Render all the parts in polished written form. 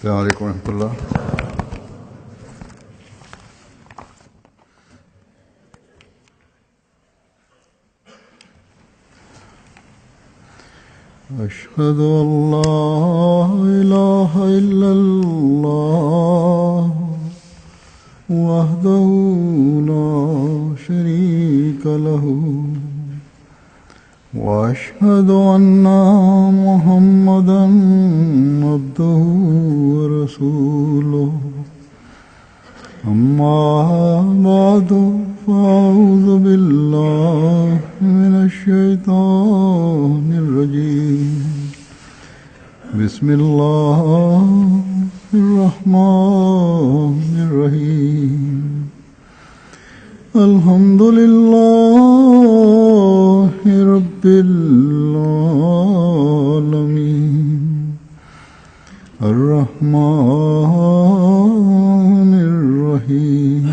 السلام علیکم ورحمۃ اللہ. أشهد أن لا إله إلا الله وحده لا شريك له وأشهد أن محمدا عبده ورسوله أما بعد فأعوذ بالله من الشيطان الرجيم بسم الله الرحمن الرحيم الحمد لله رب العالمين الرحمن الرحيم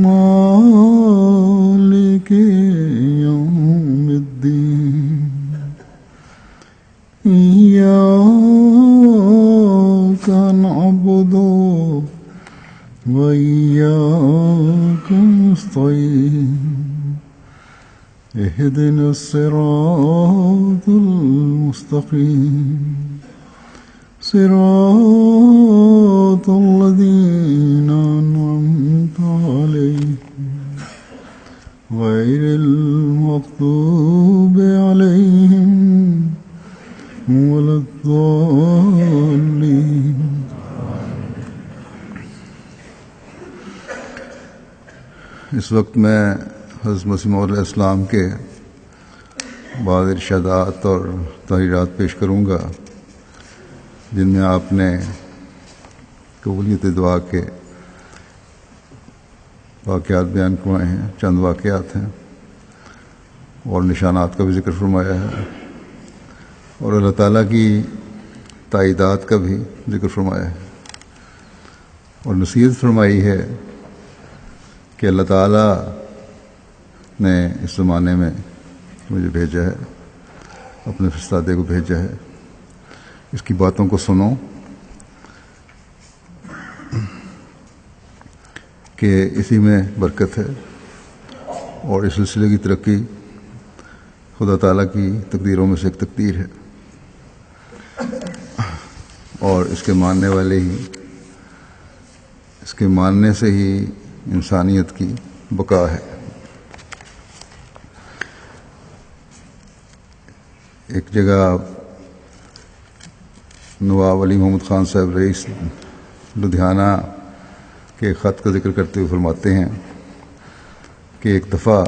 مالك يوم الدين إياك نعبد وإياك نستعين اهدنا الصراط المستقيم صراط الذين أنعمت عليهم غير المغضوب عليهم ولا الضالين. اس وقت میں حضرت مسیح موعود علیہ السلام کے بعض ارشادات اور تحریرات پیش کروں گا جن میں آپ نے قبولیت دعا کے واقعات بیان کروائے ہیں. چند واقعات ہیں اور نشانات کا بھی ذکر فرمایا ہے اور اللہ تعالیٰ کی تائیدات کا بھی ذکر فرمایا ہے اور نصیحت فرمائی ہے کہ اللہ تعالیٰ نے اس زمانے میں مجھے بھیجا ہے، اپنے فرستادے کو بھیجا ہے، اس کی باتوں کو سنو کہ اسی میں برکت ہے اور اس سلسلے کی ترقی خدا تعالیٰ کی تقدیروں میں سے ایک تقدیر ہے اور اس کے ماننے والے ہی، اس کے ماننے سے ہی انسانیت کی بقا ہے. ایک جگہ نواب علی محمد خان صاحب رئیس لدھیانہ کے خط کا ذکر کرتے ہوئے فرماتے ہیں کہ ایک دفعہ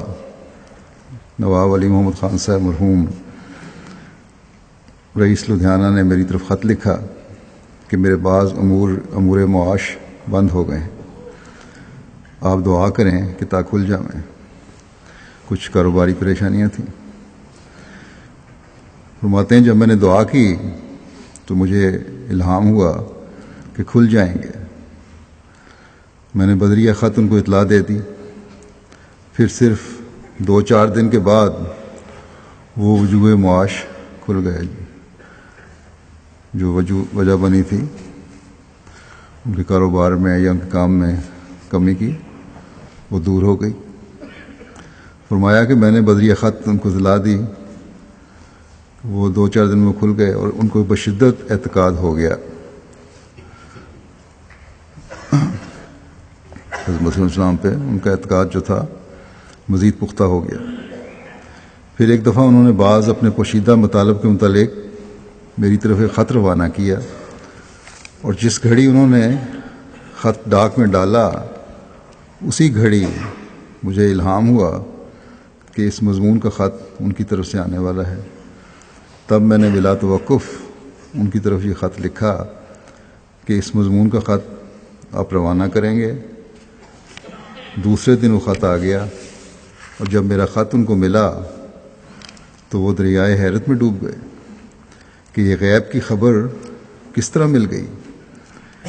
نواب علی محمد خان صاحب مرحوم رئیس لدھیانہ نے میری طرف خط لکھا کہ میرے بعض امور معاش بند ہو گئے ہیں، آپ دعا کریں کہ تا کھل جائیں. کچھ کاروباری پریشانیاں تھیں. فرماتے ہیں جب میں نے دعا کی تو مجھے الہام ہوا کہ کھل جائیں گے. میں نے بدریہ خط ان کو اطلاع دے دی. پھر صرف 2-4 دن کے بعد وہ وجوہ معاش کھل گئے جو وجہ بنی تھی ان کے کاروبار میں یا ان کے کام میں کمی کی، وہ دور ہو گئی. فرمایا کہ میں نے بدریہ خط ان کو اطلاع دی، وہ 2-4 دن میں کھل گئے اور ان کو بشدت اعتقاد ہو گیا. حضرت مسیح علیہ السلام پہ ان کا اعتقاد جو تھا مزید پختہ ہو گیا. پھر ایک دفعہ انہوں نے بعض اپنے پوشیدہ مطالب کے متعلق میری طرف ایک خط روانہ کیا اور جس گھڑی انہوں نے خط ڈاک میں ڈالا اسی گھڑی مجھے الہام ہوا کہ اس مضمون کا خط ان کی طرف سے آنے والا ہے. تب میں نے بلا توقف ان کی طرف یہ خط لکھا کہ اس مضمون کا خط آپ روانہ کریں گے. دوسرے دن وہ خط آ گیا اور جب میرا خط ان کو ملا تو وہ دریائے حیرت میں ڈوب گئے کہ یہ غیب کی خبر کس طرح مل گئی،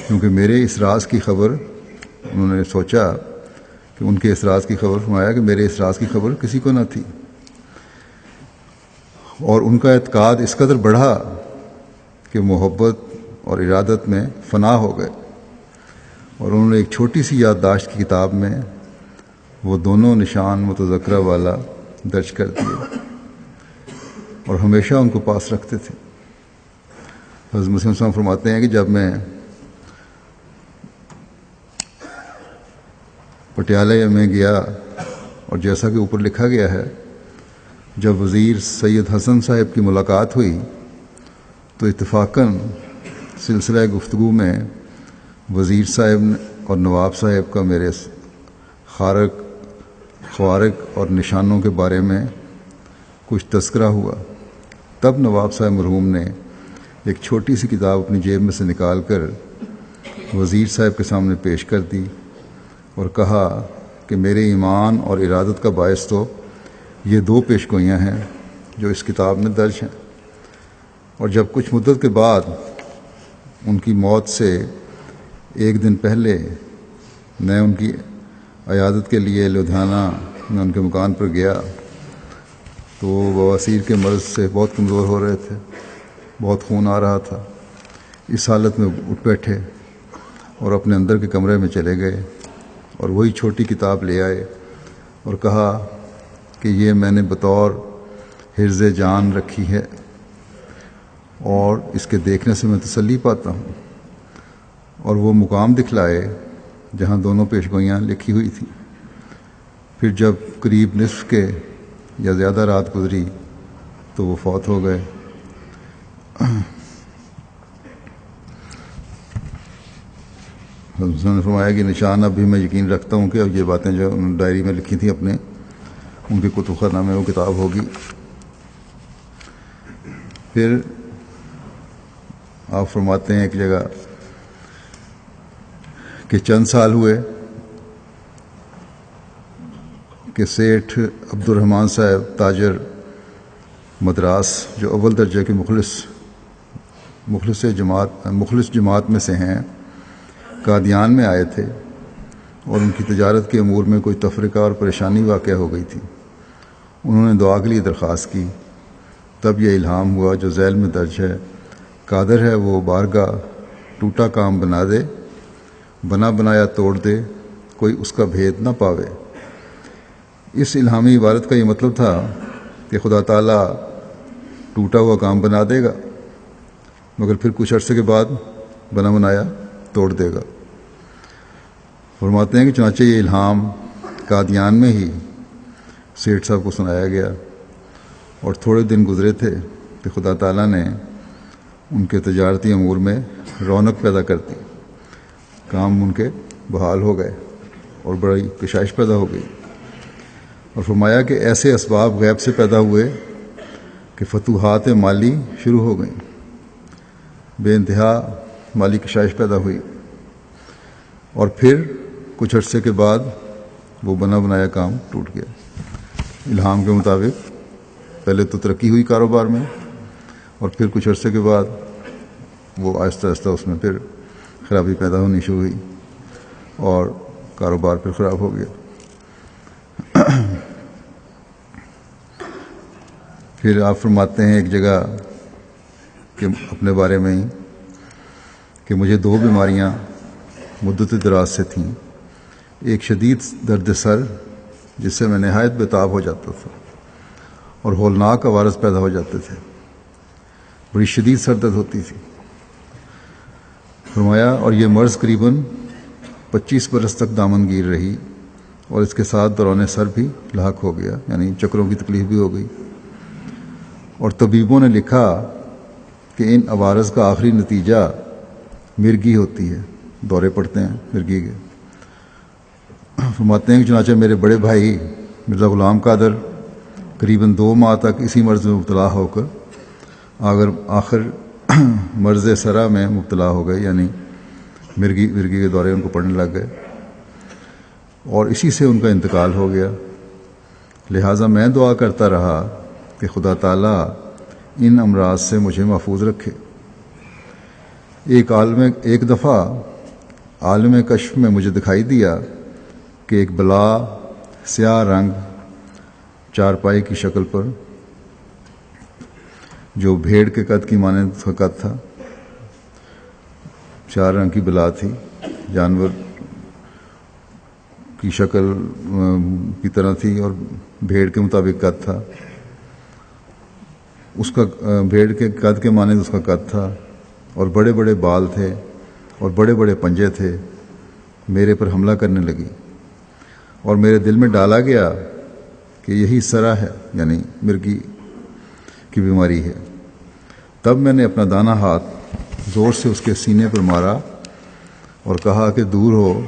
کیونکہ میرے اس راز کی خبر، انہوں نے سوچا کہ ان کے اس راز کی خبر، فرمایا کہ میرے اس راز کی خبر کسی کو نہ تھی. اور ان کا اعتقاد اس قدر بڑھا کہ محبت اور ارادت میں فنا ہو گئے، اور انہوں نے ایک چھوٹی سی یادداشت کی کتاب میں وہ دونوں نشان متذکرہ والا درج کر دیے اور ہمیشہ ان کو پاس رکھتے تھے۔ حضرت مسلم صلی اللہ علیہ وسلم فرماتے ہیں کہ جب میں پٹیالہ میں گیا، اور جیسا کہ اوپر لکھا گیا ہے، جب وزیر سید حسن صاحب کی ملاقات ہوئی تو اتفاقاً سلسلہ گفتگو میں وزیر صاحب اور نواب صاحب کا میرے خوارق اور نشانوں کے بارے میں کچھ تذکرہ ہوا۔ تب نواب صاحب مرحوم نے ایک چھوٹی سی کتاب اپنی جیب میں سے نکال کر وزیر صاحب کے سامنے پیش کر دی اور کہا کہ میرے ایمان اور ارادت کا باعث تو یہ 2 پیشگوئیاں ہیں جو اس کتاب میں درج ہیں۔ اور جب کچھ مدت کے بعد ان کی موت سے 1 دن پہلے میں ان کی عیادت کے لیے لدھیانہ میں ان کے مکان پر گیا تو وہ بواسیر کے مرض سے بہت کمزور ہو رہے تھے، بہت خون آ رہا تھا۔ اس حالت میں اٹھ بیٹھے اور اپنے اندر کے کمرے میں چلے گئے اور وہی چھوٹی کتاب لے آئے اور کہا کہ یہ میں نے بطور حرز جان رکھی ہے اور اس کے دیکھنے سے میں تسلی پاتا ہوں، اور وہ مقام دکھلائے جہاں دونوں پیشگوئیاں لکھی ہوئی تھیں۔ پھر جب قریب نصف کے یا زیادہ رات گزری تو وہ فوت ہو گئے۔ حضرت نے فرمایا کہ نشان اب بھی میں یقین رکھتا ہوں کہ اب یہ باتیں جو انہوں نے ڈائری میں لکھی تھیں اپنے، ان کے کتب خانہ میں وہ کتاب ہوگی۔ پھر آپ فرماتے ہیں ایک جگہ کہ چند سال ہوئے کہ سیٹھ عبد الرحمن صاحب تاجر مدراس جو اول درجے کے مخلص جماعت میں سے ہیں، قادیان میں آئے تھے اور ان کی تجارت کے امور میں کوئی تفرقہ اور پریشانی واقع ہو گئی تھی۔ انہوں نے دعا کے لیے درخواست کی، تب یہ الہام ہوا جو ذیل میں درج ہے: قادر ہے وہ بارگاہ ٹوٹا کام بنا دے، بنا بنایا توڑ دے، کوئی اس کا بھید نہ پاوے۔ اس الہامی عبارت کا یہ مطلب تھا کہ خدا تعالیٰ ٹوٹا ہوا کام بنا دے گا مگر پھر کچھ عرصے کے بعد بنا بنایا توڑ دے گا۔ فرماتے ہیں کہ چنانچہ یہ الہام قادیان میں ہی سیٹھ صاحب کو سنایا گیا، اور تھوڑے دن گزرے تھے کہ خدا تعالیٰ نے ان کے تجارتی امور میں رونق پیدا کر دی، کام ان کے بحال ہو گئے اور بڑی کشائش پیدا ہو گئی۔ اور فرمایا کہ ایسے اسباب غیب سے پیدا ہوئے کہ فتوحات مالی شروع ہو گئیں، بے انتہا مالی کشائش پیدا ہوئی، اور پھر کچھ عرصے کے بعد وہ بنا بنایا کام ٹوٹ گیا۔ الہام کے مطابق پہلے تو ترقی ہوئی کاروبار میں، اور پھر کچھ عرصے کے بعد وہ آہستہ آہستہ اس میں پھر خرابی پیدا ہونی شروع ہوئی اور کاروبار پھر خراب ہو گیا۔ پھر آپ فرماتے ہیں ایک جگہ کہ اپنے بارے میں ہی کہ مجھے 2 بیماریاں مدت دراز سے تھیں، ایک شدید درد سر جس سے میں نہایت بے-تاب ہو جاتا تھا اور ہولناک عوارض پیدا ہو جاتے تھے، بڑی شدید سر درد ہوتی تھی۔ فرمایا اور یہ مرض قریباً 25 برس تک دامنگیر رہی، اور اس کے ساتھ دوران سر بھی لاحق ہو گیا، یعنی چکروں کی تکلیف بھی ہو گئی، اور طبیبوں نے لکھا کہ ان عوارض کا آخری نتیجہ مرگی ہوتی ہے، دورے پڑتے ہیں مرگی کے۔ فرماتے ہیں کہ چنانچہ میرے بڑے بھائی مرزا غلام قادر قریباً 2 ماہ تک اسی مرض میں مبتلا ہو کر آخر مرض سرا میں مبتلا ہو گئے، یعنی مرگی کے دورے ان کو پڑنے لگ گئے، اور اسی سے ان کا انتقال ہو گیا۔ لہٰذا میں دعا کرتا رہا کہ خدا تعالیٰ ان امراض سے مجھے محفوظ رکھے۔ ایک دفعہ عالم کشف میں مجھے دکھائی دیا کہ ایک بلا سیاہ رنگ چارپائی کی شکل پر، جو بھیڑ کے قد کی مانند قد تھا، 4 رنگ کی بلا تھی، جانور کی شکل کی طرح تھی اور بھیڑ کے مطابق قد تھا، اس کا بھیڑ کے قد کے مانند اس کا قد تھا، اور بڑے بڑے بال تھے اور بڑے بڑے پنجے تھے۔ میرے پر حملہ کرنے لگی اور میرے دل میں ڈالا گیا کہ یہی سرا ہے، یعنی مرگی کی بیماری ہے۔ تب میں نے اپنا دانا ہاتھ زور سے اس کے سینے پر مارا اور کہا کہ دور ہو،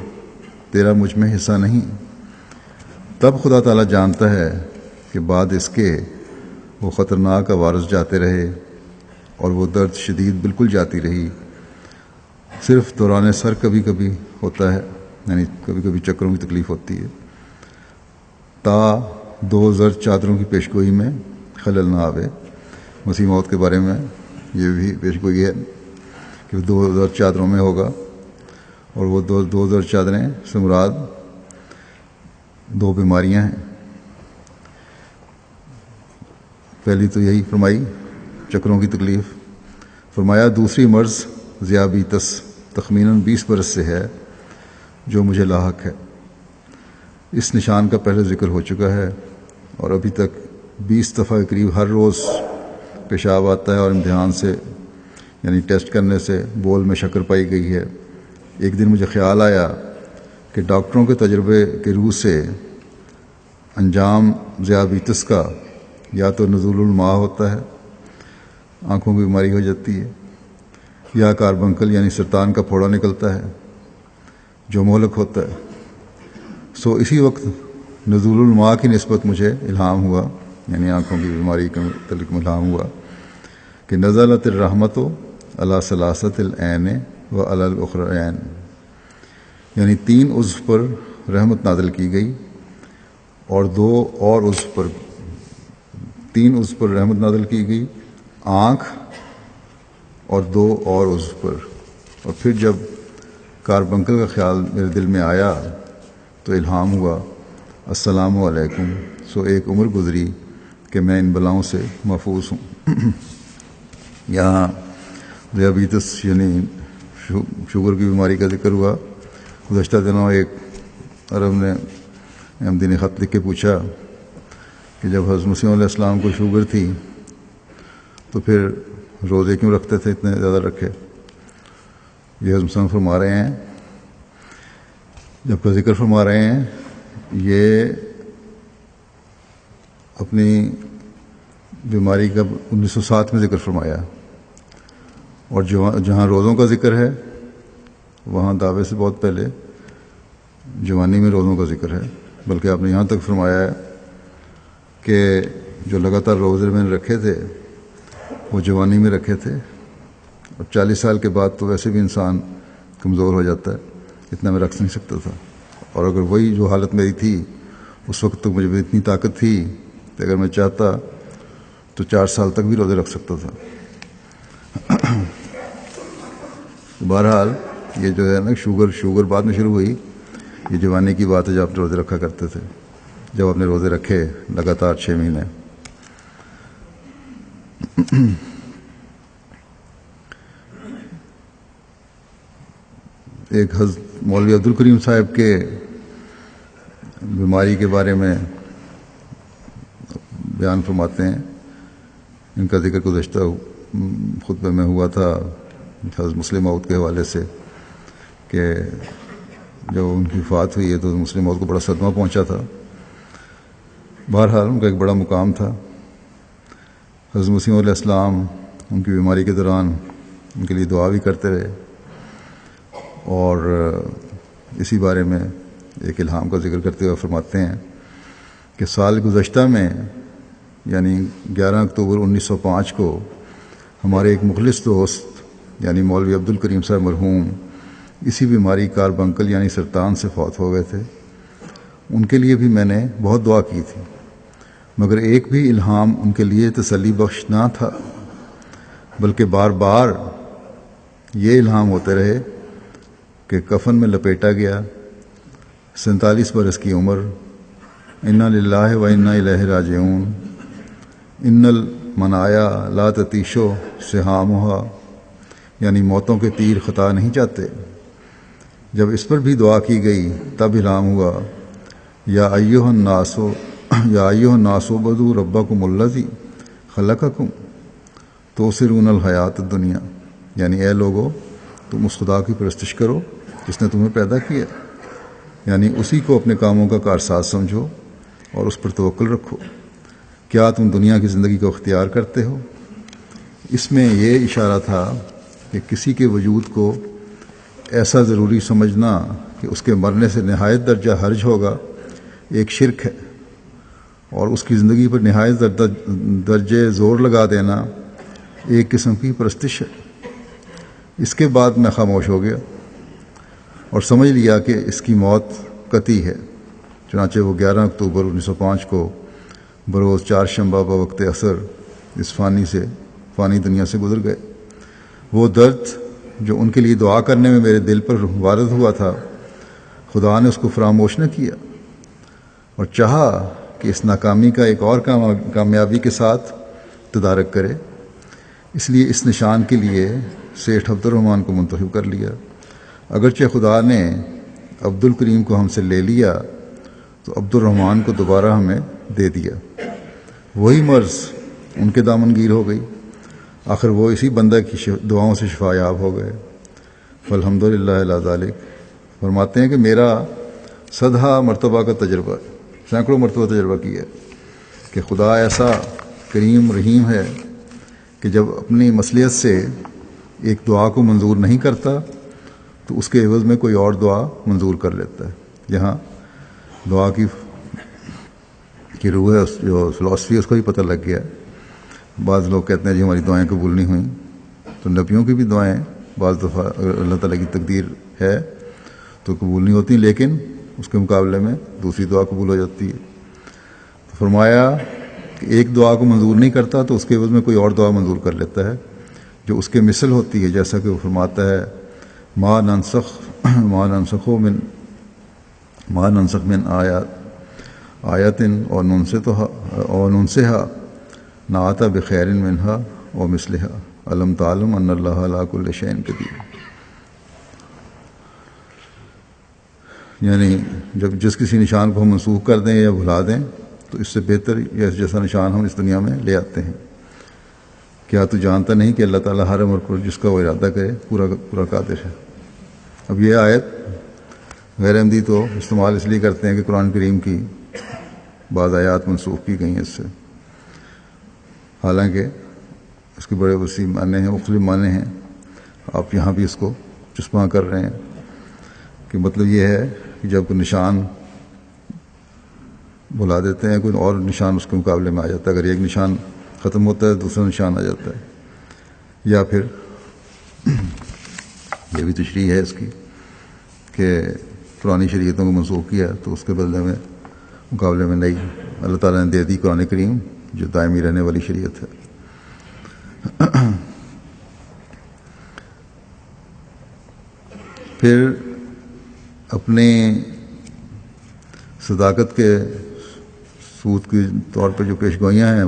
تیرا مجھ میں حصہ نہیں۔ تب خدا تعالیٰ جانتا ہے کہ بعد اس کے وہ خطرناک عوارض جاتے رہے اور وہ درد شدید بالکل جاتی رہی، صرف دوران سر کبھی کبھی ہوتا ہے، یعنی کبھی کبھی چکروں کی تکلیف ہوتی ہے، تا 2 زرد چادروں کی پیشگوئی میں خلل نہ آوے۔ مسیح موت کے بارے میں یہ بھی پیشگوئی ہے کہ 2 زرد چادروں میں ہوگا، اور وہ 2 زرد چادریں سے مراد 2 بیماریاں ہیں۔ پہلی تو یہی فرمائی، چکروں کی تکلیف۔ فرمایا دوسری مرض ذیابیطس تخمیناً 20 برس سے ہے جو مجھے لاحق ہے۔ اس نشان کا پہلے ذکر ہو چکا ہے، اور ابھی تک 20 دفعہ قریب ہر روز پیشاب آتا ہے، اور امتحان سے یعنی ٹیسٹ کرنے سے بول میں شکر پائی گئی ہے۔ ایک دن مجھے خیال آیا کہ ڈاکٹروں کے تجربے کے روح سے انجام ذیابیطس کا یا تو نزول الماء ہوتا ہے، آنکھوں کی بیماری ہو جاتی ہے، یا کاربنکل یعنی سرطان کا پھوڑا نکلتا ہے جو مہلک ہوتا ہے۔ سو اسی وقت نزول الماء کی نسبت مجھے الہام ہوا، یعنی آنکھوں کی بیماری کے متعلق الہام ہوا کہ نزلت الرحمت علی ثلاثۃ العین و علی الاخرین، یعنی 3 عضو پر رحمت نازل کی گئی اور 2 اور عضو پر 3 عضو پر رحمت نازل کی گئی، آنکھ اور 2 اور عضو پر۔ اور پھر جب کاربنکل کا خیال میرے دل میں آیا تو الہام ہوا السلام علیکم۔ سو ایک عمر گزری کہ میں ان بلاؤں سے محفوظ ہوں۔ یہاں ذیابیطس یعنی شوگر کی بیماری کا ذکر ہوا۔ گزشتہ دنوں ایک عرب نے احمدی نے خط لکھ کے پوچھا کہ جب حضرت مسیح علیہ السلام کو شوگر تھی تو پھر روزے کیوں رکھتے تھے، اتنے زیادہ رکھے؟ یہ حضرت مسلم فرما رہے ہیں، جب کا ذکر فرما رہے ہیں، یہ اپنی بیماری کا 1907 میں ذکر فرمایا، اور جہاں روزوں کا ذکر ہے وہاں دعوے سے بہت پہلے جوانی میں روزوں کا ذکر ہے، بلکہ آپ نے یہاں تک فرمایا ہے کہ جو لگاتار روزے میں نے رکھے تھے وہ جوانی میں رکھے تھے، اور 40 سال کے بعد تو ویسے بھی انسان کمزور ہو جاتا ہے، اتنا میں رکھ نہیں سکتا تھا، اور اگر وہی جو حالت میری تھی اس وقت تو مجھے اتنی طاقت تھی کہ اگر میں چاہتا تو 4 سال تک بھی روزے رکھ سکتا تھا۔ بہرحال یہ جو ہے نا شوگر بعد میں شروع ہوئی، یہ جوانی کی بات ہے جب آپ روزے رکھا کرتے تھے، جب آپ نے روزے رکھے لگاتار 6 مہینے۔ ایک حضرت مولوی عبدالکریم صاحب کے بیماری کے بارے میں بیان فرماتے ہیں، ان کا ذکر گزشتہ خطبے میں ہوا تھا حضرت مسلم موت کے حوالے سے کہ جب ان کی وفات ہوئی ہے تو مسلم موت کو بڑا صدمہ پہنچا تھا۔ بہرحال ان کا ایک بڑا مقام تھا۔ حضرت مسیح علیہ السلام ان کی بیماری کے دوران ان کے لیے دعا بھی کرتے رہے، اور اسی بارے میں ایک الہام کا ذکر کرتے ہوئے فرماتے ہیں کہ سال گزشتہ میں یعنی 11 اکتوبر 1905 کو ہمارے ایک مخلص دوست یعنی مولوی عبدالکریم صاحب مرحوم اسی بیماری کاربنکل یعنی سرطان سے فوت ہو گئے تھے۔ ان کے لیے بھی میں نے بہت دعا کی تھی، مگر ایک بھی الہام ان کے لیے تسلی بخش نہ تھا، بلکہ بار بار یہ الہام ہوتے رہے کہ کفن میں لپیٹا گیا، 47 برس کی عمر، انا للہ و انا الیہ راجعون، ان المنایا لا تتیشو سہامھا یعنی موتوں کے تیر خطا نہیں جاتے۔ جب اس پر بھی دعا کی گئی تب اعلان ہوا یا ایھا الناس اعبدوا ربکم الذی خلقکم تؤثرون الحیات الدنیا، یعنی اے لوگو تم اس خدا کی پرستش کرو جس نے تمہیں پیدا کیا، یعنی اسی کو اپنے کاموں کا کارساز سمجھو اور اس پر توکل رکھو۔ کیا تم دنیا کی زندگی کو اختیار کرتے ہو؟ اس میں یہ اشارہ تھا کہ کسی کے وجود کو ایسا ضروری سمجھنا کہ اس کے مرنے سے نہایت درجہ حرج ہوگا ایک شرک ہے، اور اس کی زندگی پر نہایت درجے زور لگا دینا ایک قسم کی پرستش ہے۔ اس کے بعد میں خاموش ہو گیا اور سمجھ لیا کہ اس کی موت قطعی ہے۔ چنانچہ وہ 11 اکتوبر 1905 کو بروز چہارشنبہ بوقت عصر اس فانی دنیا سے گزر گئے۔ وہ درد جو ان کے لیے دعا کرنے میں میرے دل پر وارد ہوا تھا، خدا نے اس کو فراموش نہ کیا اور چاہا کہ اس ناکامی کا ایک اور کامیابی کے ساتھ تدارک کرے۔ اس لیے اس نشان کے لیے سیٹھ عبد الرحمن کو منتخب کر لیا۔ اگرچہ خدا نے عبد الکریم کو ہم سے لے لیا تو عبد الرحمن کو دوبارہ ہمیں دے دیا۔ وہی مرض ان کے دامنگیر ہو گئی، آخر وہ اسی بندہ کی دعاؤں سے شفا یاب ہو گئے۔ فالحمدللہ علی ذالک۔ فرماتے ہیں کہ میرا 100 مرتبہ کا تجربہ، سینکڑوں مرتبہ تجربہ کیا کہ خدا ایسا کریم رحیم ہے کہ جب اپنی مصلحت سے ایک دعا کو منظور نہیں کرتا تو اس کے عوض میں کوئی اور دعا منظور کر لیتا ہے۔ یہاں دعا کی روح ہے، جو فلاسفی اس کو بھی پتہ لگ گیا ہے۔ بعض لوگ کہتے ہیں جی ہماری دعائیں قبول نہیں ہوئیں، تو نبیوں کی بھی دعائیں بعض دفعہ اگر اللہ تعالیٰ کی تقدیر ہے تو قبول نہیں ہوتی، لیکن اس کے مقابلے میں دوسری دعا قبول ہو جاتی ہے۔ تو فرمایا کہ ایک دعا کو منظور نہیں کرتا تو اس کے عوض میں کوئی اور دعا منظور کر لیتا ہے جو اس کے مثل ہوتی ہے، جیسا کہ وہ فرماتا ہے ما ننسخ من آیات اور ننسها نعت بخیر منہا و مثلہا علم تعلم ان اللہ علی کل شیء قدیر۔ یعنی جب جس کسی نشان کو ہم منسوخ کر دیں یا بھلا دیں تو اس سے بہتر یا جیسا نشان ہم اس دنیا میں لے آتے ہیں۔ کیا تو جانتا نہیں کہ اللہ تعالیٰ ہر امر پر جس کا وہ ارادہ کرے پورا قادر ہے۔ اب یہ آیت غیر عمدی تو استعمال اس لیے کرتے ہیں کہ قرآن کریم کی بعض آیات منسوخ کی گئی ہیں اس سے، حالانکہ اس کے بڑے وسیع معنی ہیں، مختلف معنی ہیں۔ آپ یہاں بھی اس کو چسپاں کر رہے ہیں کہ مطلب یہ ہے کہ جب کوئی نشان بلا دیتے ہیں، کوئی اور نشان اس کے مقابلے میں آ جاتا ہے۔ اگر ایک نشان ختم ہوتا ہے دوسرا نشان آ جاتا ہے، یا پھر یہ بھی تشریح ہے اس کی کہ پرانی شریعتوں کو منسوخ کیا تو اس کے بدلے میں مقابلے میں نئی اللہ تعالیٰ نے دے دی قرآن کریم جو دائمی رہنے والی شریعت ہے۔ پھر اپنے صداقت کے ثبوت کے طور پر جو پیش گوئیاں ہیں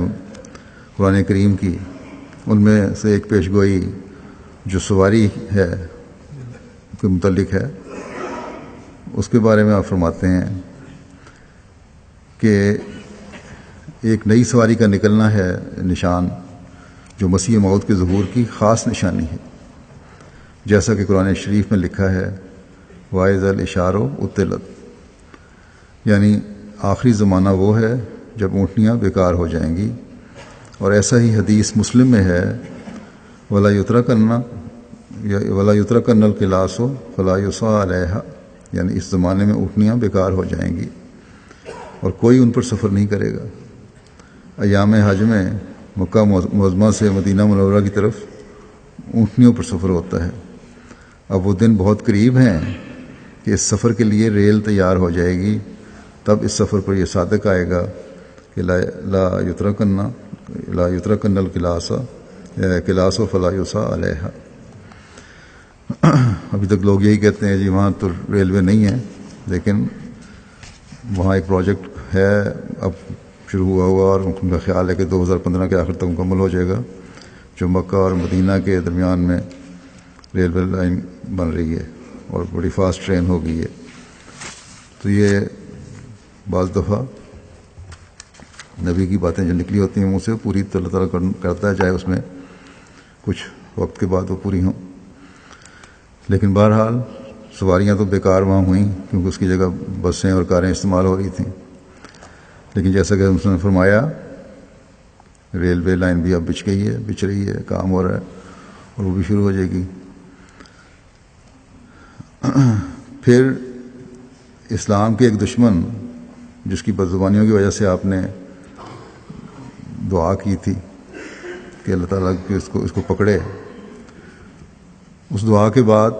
قرآن کریم کی، ان میں سے ایک پیش گوئی جو سواری ہے کے متعلق ہے، اس کے بارے میں آپ فرماتے ہیں کہ ایک نئی سواری کا نکلنا ہے نشان جو مسیح موعود کے ظہور کی خاص نشانی ہے، جیسا کہ قرآن شریف میں لکھا ہے وَإِذَا الْإِشَارُ عُطِّلَتْ، یعنی آخری زمانہ وہ ہے جب اونٹنیاں بیکار ہو جائیں گی۔ اور ایسا ہی حدیث مسلم میں ہے وَلَا يُتْرَكَنَّ الْقِلَاسُ فَلَا يُسْعَىٰ عَلَيْهَا، یعنی اس زمانے میں اونٹنیاں بیکار ہو جائیں گی اور کوئی ان پر سفر نہیں کرے گا۔ ایام حج میں مکہ معظمہ سے مدینہ منورہ کی طرف اونٹنیوں پر سفر ہوتا ہے۔ اب وہ دن بہت قریب ہیں کہ اس سفر کے لیے ریل تیار ہو جائے گی، تب اس سفر پر یہ صادق آئے گا کہ لا یترکن القلاس فلا یسعیٰ علیہا۔ ابھی تک لوگ یہی کہتے ہیں جی وہاں تو ریلوے نہیں ہے، لیکن وہاں ایک پروجیکٹ ہے اب شروع ہوا اور ان کا خیال ہے کہ 2015 کے آخر تک مکمل ہو جائے گا، جو مکہ اور مدینہ کے درمیان میں ریلوے لائن بن رہی ہے اور بڑی فاسٹ ٹرین ہو گئی ہے. تو یہ بعض دفعہ نبی کی باتیں جو نکلی ہوتی ہیں منہ سے پوری تو اللہ تعالیٰ کرتا ہے، چاہے اس میں کچھ وقت کے بعد وہ پوری ہوں. لیکن بہرحال سواریاں تو بیکار وہاں ہوئیں کیونکہ اس کی جگہ بسیں اور کاریں استعمال ہو رہی تھیں. لیکن جیسا کہ اس نے فرمایا ریلوے لائن بھی اب بچ رہی ہے، کام ہو رہا ہے اور وہ بھی شروع ہو جائے گی. پھر اسلام کے ایک دشمن جس کی بدزبانیوں کی وجہ سے آپ نے دعا کی تھی کہ اللہ تعالیٰ اس کو پکڑے، اس دعا کے بعد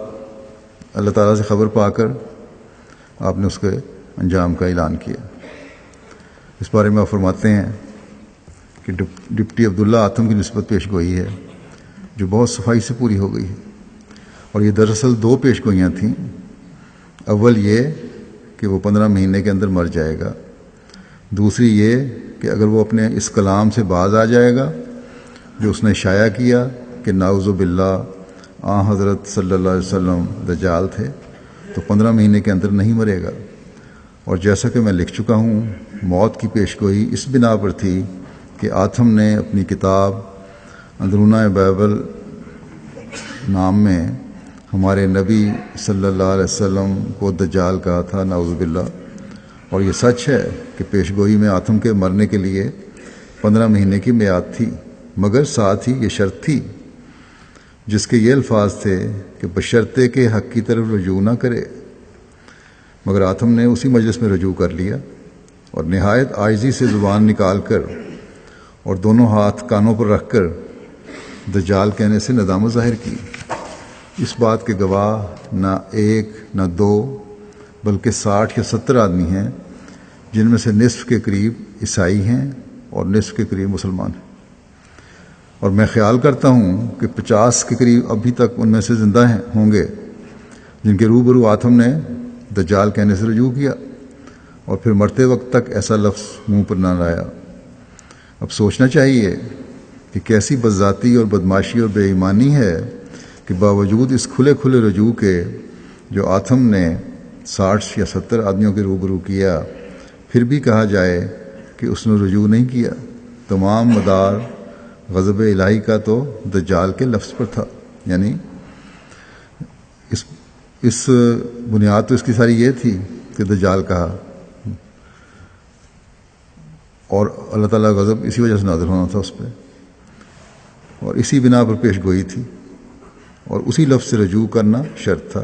اللہ تعالیٰ سے خبر پا کر آپ نے اس کے انجام کا اعلان کیا. اس بارے میں آپ فرماتے ہیں کہ ڈپٹی عبداللہ آتم کی نسبت پیش گوئی ہے جو بہت صفائی سے پوری ہو گئی ہے، اور یہ دراصل 2 پیش گوئیاں تھیں. اول یہ کہ وہ 15 مہینے کے اندر مر جائے گا، دوسری یہ کہ اگر وہ اپنے اس کلام سے باز آ جائے گا جو اس نے شائع کیا کہ نعوذ باللہ حضرت صلی اللہ علیہ وسلم دجال تھے، تو 15 مہینے کے اندر نہیں مرے گا. اور جیسا کہ میں لکھ چکا ہوں، موت کی پیشگوئی اس بنا پر تھی کہ آتم نے اپنی کتاب اندرونہ بائبل نام میں ہمارے نبی صلی اللہ علیہ وسلم کو دجال کہا تھا، نعوذ باللہ. اور یہ سچ ہے کہ پیشگوئی میں آتم کے مرنے کے لیے 15 مہینے کی میعاد تھی، مگر ساتھ ہی یہ شرط تھی جس کے یہ الفاظ تھے کہ بشرطے کے حق کی طرف رجوع نہ کرے. مگر آتم نے اسی مجلس میں رجوع کر لیا اور نہایت عاجزی سے زبان نکال کر اور دونوں ہاتھ کانوں پر رکھ کر دجال کہنے سے ندامت ظاہر کی. اس بات کے گواہ نہ 1 نہ 2 بلکہ 60 یا 70 آدمی ہیں، جن میں سے نصف کے قریب عیسائی ہیں اور نصف کے قریب مسلمان ہیں. اور میں خیال کرتا ہوں کہ 50 کے قریب ابھی تک ان میں سے زندہ ہوں گے جن کے روبرو آتم نے دجال کہنے سے رجوع کیا اور پھر مرتے وقت تک ایسا لفظ منہ پر نہ لایا. اب سوچنا چاہیے کہ کیسی بدذاتی اور بدماشی اور بے ایمانی ہے کہ باوجود اس کھلے رجوع کے جو آتم نے 60 یا 70 آدمیوں کے روبرو کیا، پھر بھی کہا جائے کہ اس نے رجوع نہیں کیا. تمام مدار غضب الہی کا تو دجال کے لفظ پر تھا. یعنی اس بنیاد تو اس کی ساری یہ تھی کہ دجال کہا، اور اللہ تعالیٰ کا غضب اسی وجہ سے نازل ہونا تھا اس پہ، اور اسی بنا پر پیش گوئی تھی اور اسی لفظ سے رجوع کرنا شرط تھا.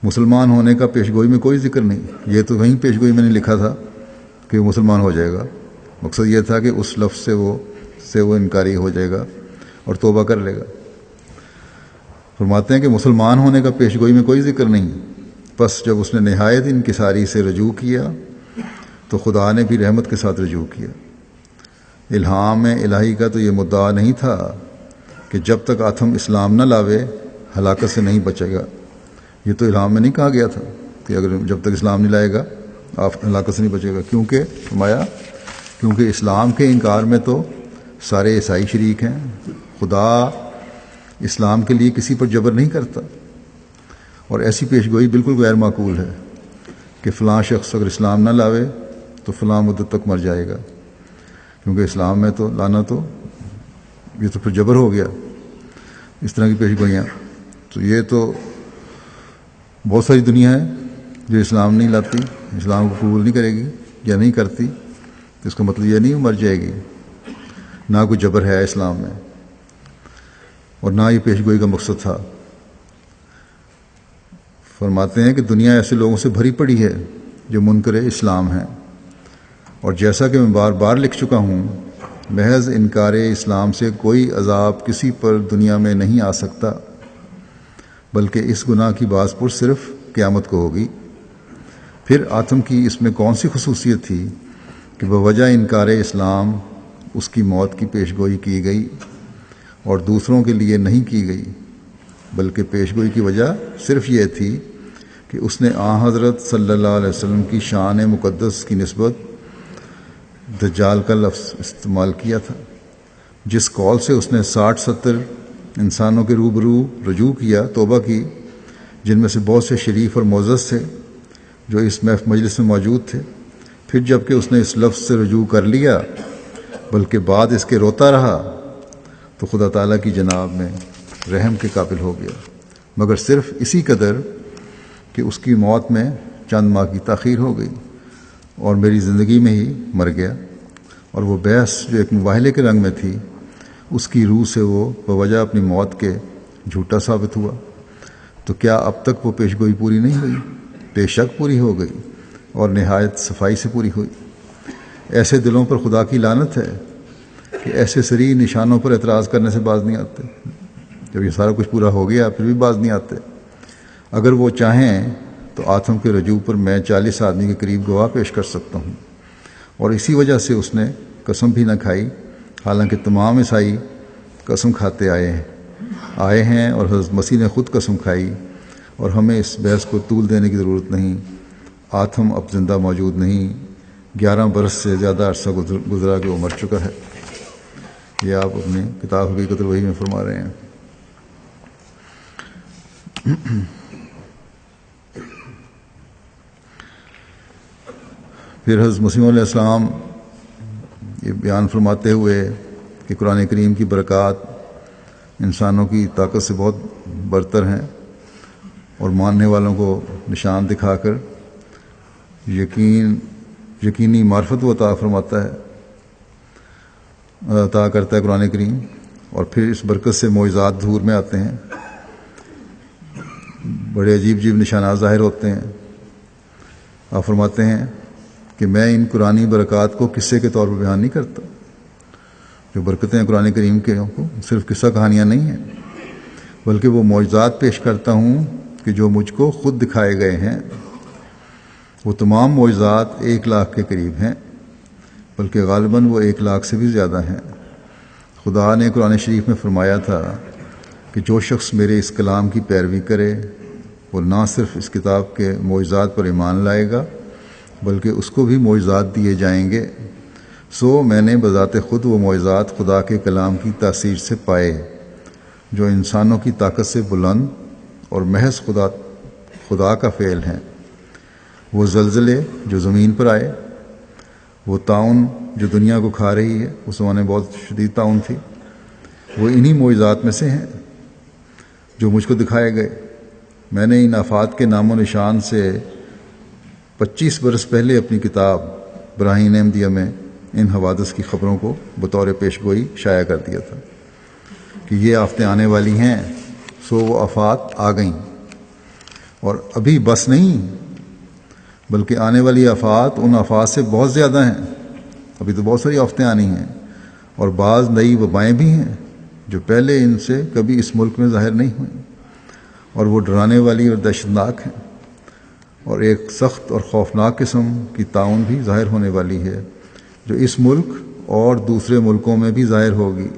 مسلمان ہونے کا پیش گوئی میں کوئی ذکر نہیں. یہ تو وہیں پیش گوئی میں نے لکھا تھا کہ وہ مسلمان ہو جائے گا. مقصد یہ تھا کہ اس لفظ سے وہ انکاری ہو جائے گا اور توبہ کر لے گا. فرماتے ہیں کہ مسلمان ہونے کا پیش گوئی میں کوئی ذکر نہیں. بس جب اس نے نہایت انکساری سے رجوع کیا تو خدا نے بھی رحمت کے ساتھ رجوع کیا. الہام الہی کا تو یہ مدعا نہیں تھا کہ جب تک آتم اسلام نہ لاوے ہلاکت سے نہیں بچے گا. یہ تو الہام میں نہیں کہا گیا تھا کہ اگر جب تک اسلام نہیں لائے گا آپ ہلاکت سے نہیں بچے گا. کیونکہ اسلام کے انکار میں تو سارے عیسائی شریک ہیں. خدا اسلام کے لیے کسی پر جبر نہیں کرتا، اور ایسی پیشگوئی بالکل غیر معقول ہے کہ فلاں شخص اگر اسلام نہ لاوے تو فلاں مدت تک مر جائے گا، کیونکہ اسلام میں تو لانا تو یہ تو پھر جبر ہو گیا. اس طرح کی پیشگوئیاں تو یہ تو بہت ساری دنیا ہے جو اسلام نہیں لاتی، اسلام کو قبول نہیں کرے گی یا نہیں کرتی، تو اس کا مطلب یہ نہیں وہ مر جائے گی. نہ کوئی جبر ہے اسلام میں، اور نہ یہ پیشگوئی کا مقصد تھا. فرماتے ہیں کہ دنیا ایسے لوگوں سے بھری پڑی ہے جو منکر اسلام ہیں، اور جیسا کہ میں بار بار لکھ چکا ہوں، محض انکار اسلام سے کوئی عذاب کسی پر دنیا میں نہیں آ سکتا، بلکہ اس گناہ کی باز پرس صرف قیامت کو ہوگی. پھر آتم کی اس میں کون سی خصوصیت تھی کہ بوجہ انکار اسلام اس کی موت کی پیشگوئی کی گئی اور دوسروں کے لیے نہیں کی گئی، بلکہ پیشگوئی کی وجہ صرف یہ تھی کہ اس نے حضرت صلی اللہ علیہ وسلم کی شان مقدس کی نسبت دجال کا لفظ استعمال کیا تھا، جس قول سے اس نے 60 70 انسانوں کے روبرو رجوع کیا، توبہ کی، جن میں سے بہت سے شریف اور معزز تھے جو اس مجلس میں موجود تھے۔ پھر جب کہ اس نے اس لفظ سے رجوع کر لیا بلکہ بعد اس کے روتا رہا تو خدا تعالیٰ کی جناب میں رحم کے قابل ہو گیا، مگر صرف اسی قدر کہ اس کی موت میں چند ماہ کی تاخیر ہو گئی اور میری زندگی میں ہی مر گیا، اور وہ بحث جو ایک مباہلے کے رنگ میں تھی اس کی روح سے وہ بوجہ اپنی موت کے جھوٹا ثابت ہوا۔ تو کیا اب تک وہ پیشگوئی پوری نہیں ہوئی؟ بے شک پوری ہو گئی اور نہایت صفائی سے پوری ہوئی۔ ایسے دلوں پر خدا کی لعنت ہے کہ ایسے صریح نشانوں پر اعتراض کرنے سے باز نہیں آتے۔ جب یہ سارا کچھ پورا ہو گیا پھر بھی باز نہیں آتے۔ اگر وہ چاہیں تو آتم کے رجوع پر میں 40 آدمی کے قریب گواہ پیش کر سکتا ہوں، اور اسی وجہ سے اس نے قسم بھی نہ کھائی، حالانکہ تمام عیسائی قسم کھاتے آئے ہیں اور حضرت مسیح نے خود قسم کھائی، اور ہمیں اس بحث کو طول دینے کی ضرورت نہیں۔ آتم اب زندہ موجود نہیں، 11 برس سے زیادہ عرصہ گزرا کہ وہ مر چکا ہے۔ یہ آپ اپنی کتاب حقیقت الوحی میں فرما رہے ہیں۔ پھر حضرت مسیح علیہ السلام یہ بیان فرماتے ہوئے کہ قرآن کریم کی برکات انسانوں کی طاقت سے بہت برتر ہیں اور ماننے والوں کو نشان دکھا کر یقینی معرفت و عطا فرماتا ہے، عطا کرتا ہے قرآن کریم، اور پھر اس برکت سے معجزات ظہور میں آتے ہیں، بڑے عجیب عجیب نشانات ظاہر ہوتے ہیں۔ آپ فرماتے ہیں کہ میں ان قرآنی برکات کو قصے کے طور پر بیان نہیں کرتا۔ جو برکتیں قرآن کریم کے صرف قصہ کہانیاں نہیں ہیں، بلکہ وہ معجزات پیش کرتا ہوں کہ جو مجھ کو خود دکھائے گئے ہیں۔ وہ تمام معجزات 1 لاکھ کے قریب ہیں، بلکہ غالباً وہ 1 لاکھ سے بھی زیادہ ہیں۔ خدا نے قرآن شریف میں فرمایا تھا کہ جو شخص میرے اس کلام کی پیروی کرے وہ نہ صرف اس کتاب کے معجزات پر ایمان لائے گا بلکہ اس کو بھی معجزات دیے جائیں گے۔ سو میں نے بذات خود وہ معجزات خدا کے کلام کی تاثیر سے پائے جو انسانوں کی طاقت سے بلند اور محض خدا کا فعل ہیں۔ وہ زلزلے جو زمین پر آئے، وہ طاعون جو دنیا کو کھا رہی ہے، اس زمانے میں بہت شدید طاعون تھی، وہ انہی معجزات میں سے ہیں جو مجھ کو دکھائے گئے۔ میں نے ان آفات کے نام و نشان سے 25 برس پہلے اپنی کتاب براہین احمدیہ میں ان حوادث کی خبروں کو بطور پیش گوئی شائع کر دیا تھا کہ یہ آفتیں آنے والی ہیں۔ سو وہ آفات آ گئیں، اور ابھی بس نہیں بلکہ آنے والی آفات ان آفات سے بہت زیادہ ہیں۔ ابھی تو بہت ساری آفتیں آنی ہیں، اور بعض نئی وبائیں بھی ہیں جو پہلے ان سے کبھی اس ملک میں ظاہر نہیں ہوئیں، اور وہ ڈرانے والی اور دہشتناک ہیں۔ اور ایک سخت اور خوفناک قسم کی طاعون بھی ظاہر ہونے والی ہے جو اس ملک اور دوسرے ملکوں میں بھی ظاہر ہوگی۔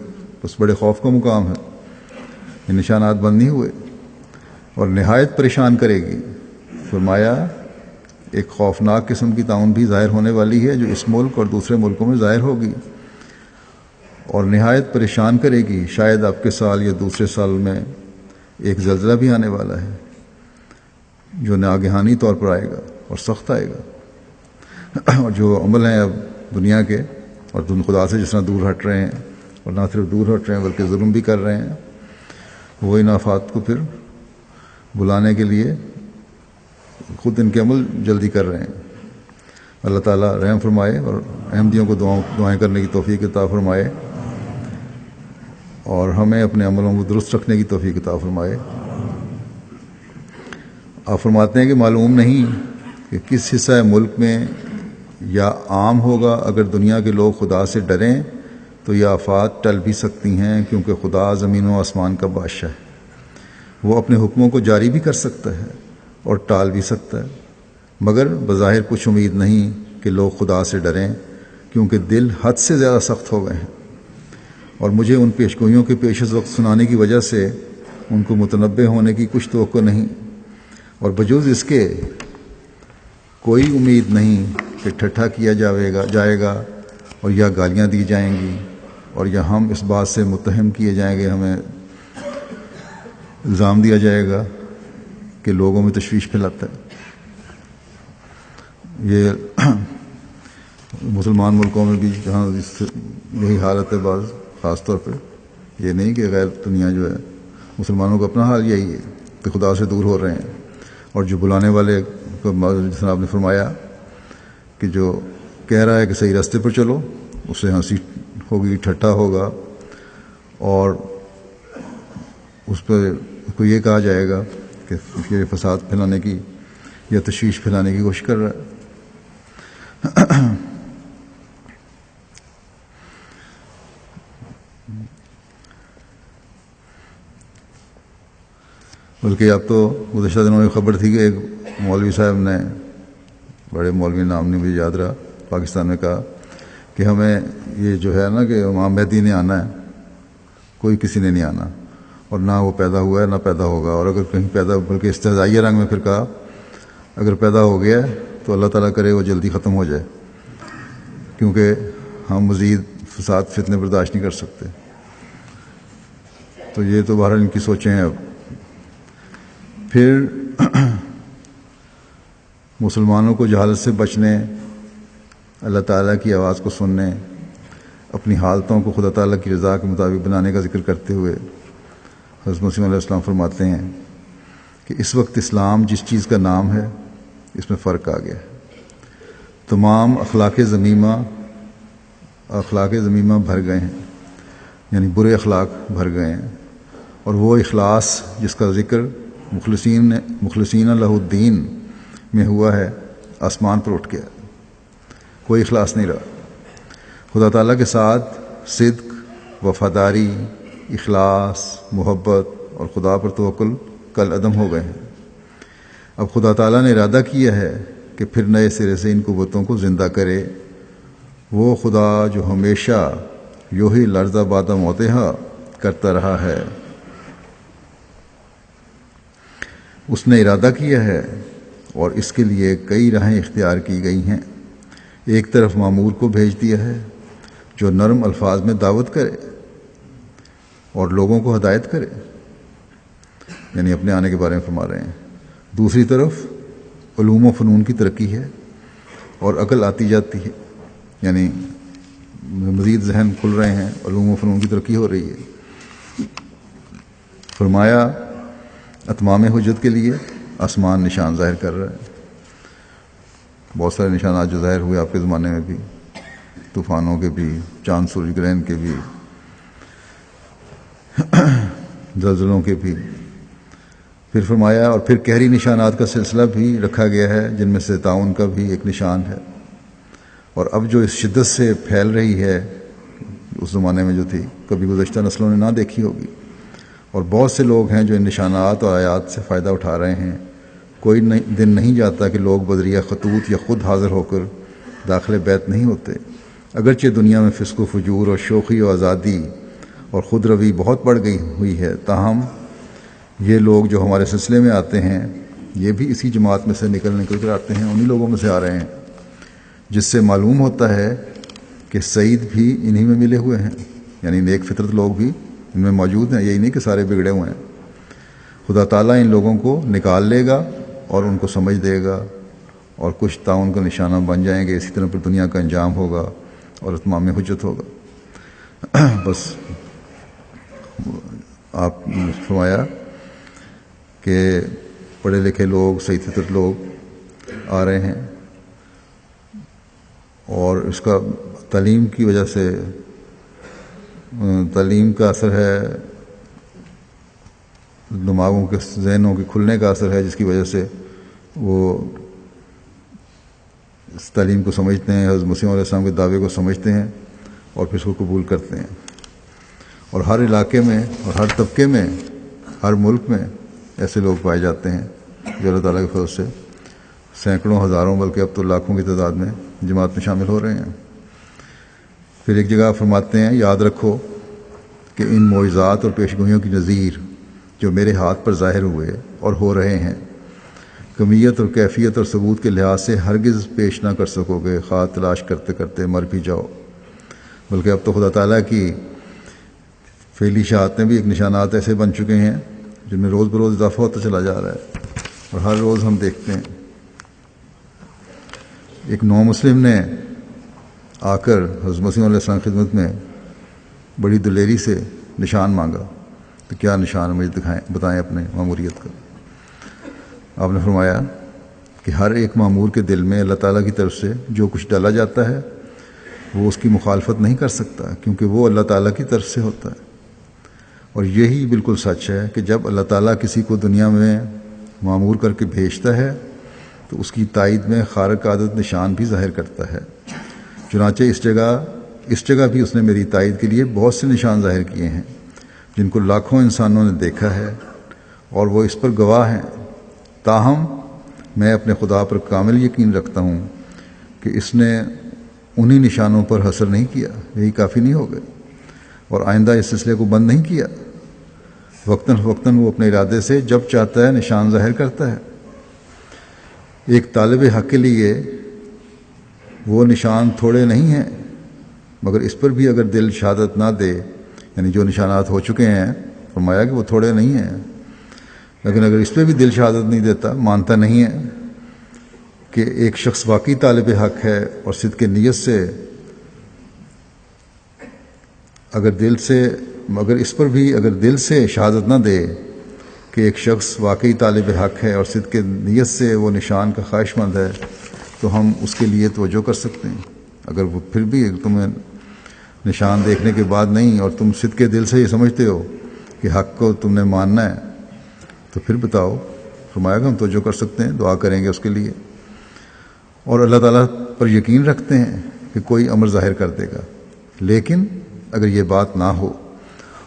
بس بڑے خوف کا مقام ہے، یہ نشانات بند نہیں ہوئے، اور نہایت پریشان کرے گی۔ فرمایا ایک خوفناک قسم کی طاعون بھی ظاہر ہونے والی ہے جو اس ملک اور دوسرے ملکوں میں ظاہر ہوگی اور نہایت پریشان کرے گی۔ شاید اب کے سال یا دوسرے سال میں ایک زلزلہ بھی آنے والا ہے جو ناگہانی طور پر آئے گا اور سخت آئے گا، اور جو عمل ہیں اب دنیا کے اور خدا سے جس طرح دور ہٹ رہے ہیں، اور نہ صرف دور ہٹ رہے ہیں بلکہ ظلم بھی کر رہے ہیں، وہ ان آفات کو پھر بلانے کے لیے خود ان کے عمل جلدی کر رہے ہیں۔ اللہ تعالیٰ رحم فرمائے اور احمدیوں کو دعائیں کرنے کی توفیق عطا فرمائے، اور ہمیں اپنے عملوں کو درست رکھنے کی توفیق عطا فرمائے۔ آپ فرماتے ہیں کہ معلوم نہیں کہ کس حصہ ملک میں یا عام ہوگا، اگر دنیا کے لوگ خدا سے ڈریں تو یہ آفات ٹل بھی سکتی ہیں، کیونکہ خدا زمین و آسمان کا بادشاہ ہے۔ وہ اپنے حکموں کو جاری بھی کر سکتا ہے اور ٹال بھی سکتا ہے، مگر بظاہر کچھ امید نہیں کہ لوگ خدا سے ڈریں، کیونکہ دل حد سے زیادہ سخت ہو گئے ہیں۔ اور مجھے ان پیشگوئیوں کے پیش از وقت سنانے کی وجہ سے ان کو متنبع ہونے کی کچھ توقع نہیں، اور بجوز اس کے کوئی امید نہیں کہ ٹھٹھا کیا جائے گا اور یا گالیاں دی جائیں گی، اور یا ہم اس بات سے متہم کیے جائیں گے ہمیں الزام دیا جائے گا کہ لوگوں میں تشویش پھیلاتا ہے. یہ مسلمان ملکوں میں بھی جہاں یہی حالت ہے بعض، خاص طور پہ یہ نہیں کہ غیر دنیا جو ہے، مسلمانوں کا اپنا حال یہی ہے کہ خدا سے دور ہو رہے ہیں. اور جو بلانے والے کو جس نے آپ نے فرمایا کہ جو کہہ رہا ہے کہ صحیح راستے پر چلو، اس سے ہنسی ہوگی، ٹھٹھا ہوگا، اور اس پہ کو یہ کہا جائے گا کہ یہ فساد پھیلانے کی یا تشویش پھیلانے کی کوشش کر رہا ہے. بلکہ اب تو گزشتہ دنوں میں خبر تھی کہ ایک مولوی صاحب نے، بڑے مولوی نام نہیں مجھے یاد رہا، پاکستان میں کہا کہ ہمیں یہ جو ہے نا کہ امام مہدی نے آنا ہے، کوئی کسی نے نہیں آنا، اور نہ وہ پیدا ہوا ہے نہ پیدا ہوگا، اور اگر کہیں پیدا، بلکہ استہزائیہ رنگ میں پھر کہا اگر پیدا ہو گیا ہے تو اللہ تعالیٰ کرے وہ جلدی ختم ہو جائے، کیونکہ ہم مزید فساد فتنے برداشت نہیں کر سکتے. تو یہ تو بہرحال ان کی سوچیں ہیں. اب پھر مسلمانوں کو جہالت سے بچنے، اللہ تعالیٰ کی آواز کو سننے، اپنی حالتوں کو خدا تعالیٰ کی رضا کے مطابق بنانے کا ذکر کرتے ہوئے حضرت مسیح علیہ السلام فرماتے ہیں کہ اس وقت اسلام جس چیز کا نام ہے اس میں فرق آ گیا ہے. تمام اخلاق ذمیمہ بھر گئے ہیں، یعنی برے اخلاق بھر گئے ہیں، اور وہ اخلاص جس کا ذکر مخلصین لہ الدین میں ہوا ہے آسمان پر اٹھ گیا. کوئی اخلاص نہیں رہا. خدا تعالیٰ کے ساتھ صدق، وفاداری، اخلاص، محبت اور خدا پر توکل کل عدم ہو گئے ہیں. اب خدا تعالیٰ نے ارادہ کیا ہے کہ پھر نئے سرے سے ان قوتوں کو زندہ کرے. وہ خدا جو ہمیشہ یوہی لرزہ بادہ موتہا کرتا رہا ہے، اس نے ارادہ کیا ہے اور اس کے لیے کئی راہیں اختیار کی گئی ہیں. ایک طرف مامور کو بھیج دیا ہے جو نرم الفاظ میں دعوت کرے اور لوگوں کو ہدایت کرے، یعنی اپنے آنے کے بارے میں فرما رہے ہیں. دوسری طرف علوم و فنون کی ترقی ہے اور عقل آتی جاتی ہے، یعنی مزید ذہن کھل رہے ہیں، علوم و فنون کی ترقی ہو رہی ہے. فرمایا اتمام حجت کے لیے آسمان نشان ظاہر کر رہا ہے. بہت سارے نشانات جو ظاہر ہوئے آپ کے زمانے میں بھی، طوفانوں کے بھی، چاند سورج گرہن کے بھی، زلزلوں کے بھی. پھر فرمایا اور پھر قہری نشانات کا سلسلہ بھی رکھا گیا ہے، جن میں سے تعاون کا بھی ایک نشان ہے. اور اب جو اس شدت سے پھیل رہی ہے، اس زمانے میں جو تھی کبھی گزشتہ نسلوں نے نہ دیکھی ہوگی، اور بہت سے لوگ ہیں جو ان نشانات اور آیات سے فائدہ اٹھا رہے ہیں. کوئی دن نہیں جاتا کہ لوگ بذریعہ خطوط یا خود حاضر ہو کر داخل بیت نہیں ہوتے. اگرچہ دنیا میں فسق و فجور اور شوخی و آزادی اور خود روی بہت بڑھ گئی ہوئی ہے، تاہم یہ لوگ جو ہمارے سلسلے میں آتے ہیں یہ بھی اسی جماعت میں سے نکل کر آتے ہیں، انہی لوگوں میں سے آ رہے ہیں، جس سے معلوم ہوتا ہے کہ سعید بھی انہی میں ملے ہوئے ہیں، یعنی نیک فطرت لوگ بھی ان میں موجود ہیں. یہی نہیں کہ سارے بگڑے ہوئے ہیں. خدا تعالیٰ ان لوگوں کو نکال لے گا اور ان کو سمجھ دے گا، اور کچھ تعاون کا نشانہ بن جائیں گے. اسی طرح پر دنیا کا انجام ہوگا اور اتمام حجت ہوگا. بس آپ نے فرمایا کہ پڑھے لکھے لوگ، صحیح فطرت لوگ آ رہے ہیں، اور اس کا تعلیم کی وجہ سے، تعلیم کا اثر ہے، دماغوں کے ذہنوں کے کھلنے کا اثر ہے، جس کی وجہ سے وہ اس تعلیم کو سمجھتے ہیں، حضرت مسیح علیہ السلام کے دعوے کو سمجھتے ہیں اور پھر اس کو قبول کرتے ہیں. اور ہر علاقے میں اور ہر طبقے میں، ہر ملک میں ایسے لوگ پائے جاتے ہیں جو اللہ تعالیٰ کے فضل سے سینکڑوں، ہزاروں، بلکہ اب تو لاکھوں کی تعداد میں جماعت میں شامل ہو رہے ہیں. پھر ایک جگہ فرماتے ہیں یاد رکھو کہ ان معجزات اور پیشگوئیوں کی نظیر جو میرے ہاتھ پر ظاہر ہوئے اور ہو رہے ہیں، کمیت اور کیفیت اور ثبوت کے لحاظ سے ہرگز پیش نہ کر سکو گے، خواہ تلاش کرتے کرتے مر بھی جاؤ. بلکہ اب تو خدا تعالیٰ کی فعلی شہادتیں بھی ایک نشانات ایسے بن چکے ہیں جن میں روز بروز اضافہ ہوتا چلا جا رہا ہے، اور ہر روز ہم دیکھتے ہیں ایک نو مسلم نے آ کر حضرت مسیح علیہ السلام کی خدمت میں بڑی دلیری سے نشان مانگا، تو کیا نشان مجھے دکھائیں، بتائیں اپنے ماموریت کا۔ آپ نے فرمایا کہ ہر ایک مامور کے دل میں اللہ تعالیٰ کی طرف سے جو کچھ ڈالا جاتا ہے وہ اس کی مخالفت نہیں کر سکتا، کیونکہ وہ اللہ تعالیٰ کی طرف سے ہوتا ہے۔ اور یہی بالکل سچ ہے کہ جب اللہ تعالیٰ کسی کو دنیا میں مامور کر کے بھیجتا ہے تو اس کی تائید میں خارق عادت نشان بھی ظاہر کرتا ہے۔ چنانچہ اس جگہ بھی اس نے میری تائید کے لیے بہت سے نشان ظاہر کیے ہیں جن کو لاکھوں انسانوں نے دیکھا ہے اور وہ اس پر گواہ ہیں۔ تاہم میں اپنے خدا پر کامل یقین رکھتا ہوں کہ اس نے انہی نشانوں پر حصر نہیں کیا، یہی کافی نہیں ہو گئے، اور آئندہ اس سلسلے کو بند نہیں کیا۔ وقتاً فوقتاً وہ اپنے ارادے سے جب چاہتا ہے نشان ظاہر کرتا ہے۔ ایک طالب حق کے لیے وہ نشان تھوڑے نہیں ہیں، مگر اس پر بھی اگر دل شہادت نہ دے، یعنی جو نشانات ہو چکے ہیں، فرمایا کہ وہ تھوڑے نہیں ہیں، لیکن اگر اس پہ بھی دل شہادت نہیں دیتا، مانتا نہیں ہے کہ ایک شخص واقعی طالب حق ہے، اور صدق نیت سے اگر اس پر بھی اگر دل سے شہادت نہ دے کہ ایک شخص واقعی طالب حق ہے اور صدق نیت سے وہ نشان کا خواہش مند ہے، تو ہم اس کے لیے توجہ کر سکتے ہیں۔ اگر وہ پھر بھی تمہیں نشان دیکھنے کے بعد نہیں، اور تم صدق دل سے یہ سمجھتے ہو کہ حق کو تم نے ماننا ہے، تو پھر بتاؤ۔ فرمایا کہ ہم توجہ کر سکتے ہیں، دعا کریں گے اس کے لیے، اور اللہ تعالیٰ پر یقین رکھتے ہیں کہ کوئی امر ظاہر کر دے گا۔ لیکن اگر یہ بات نہ ہو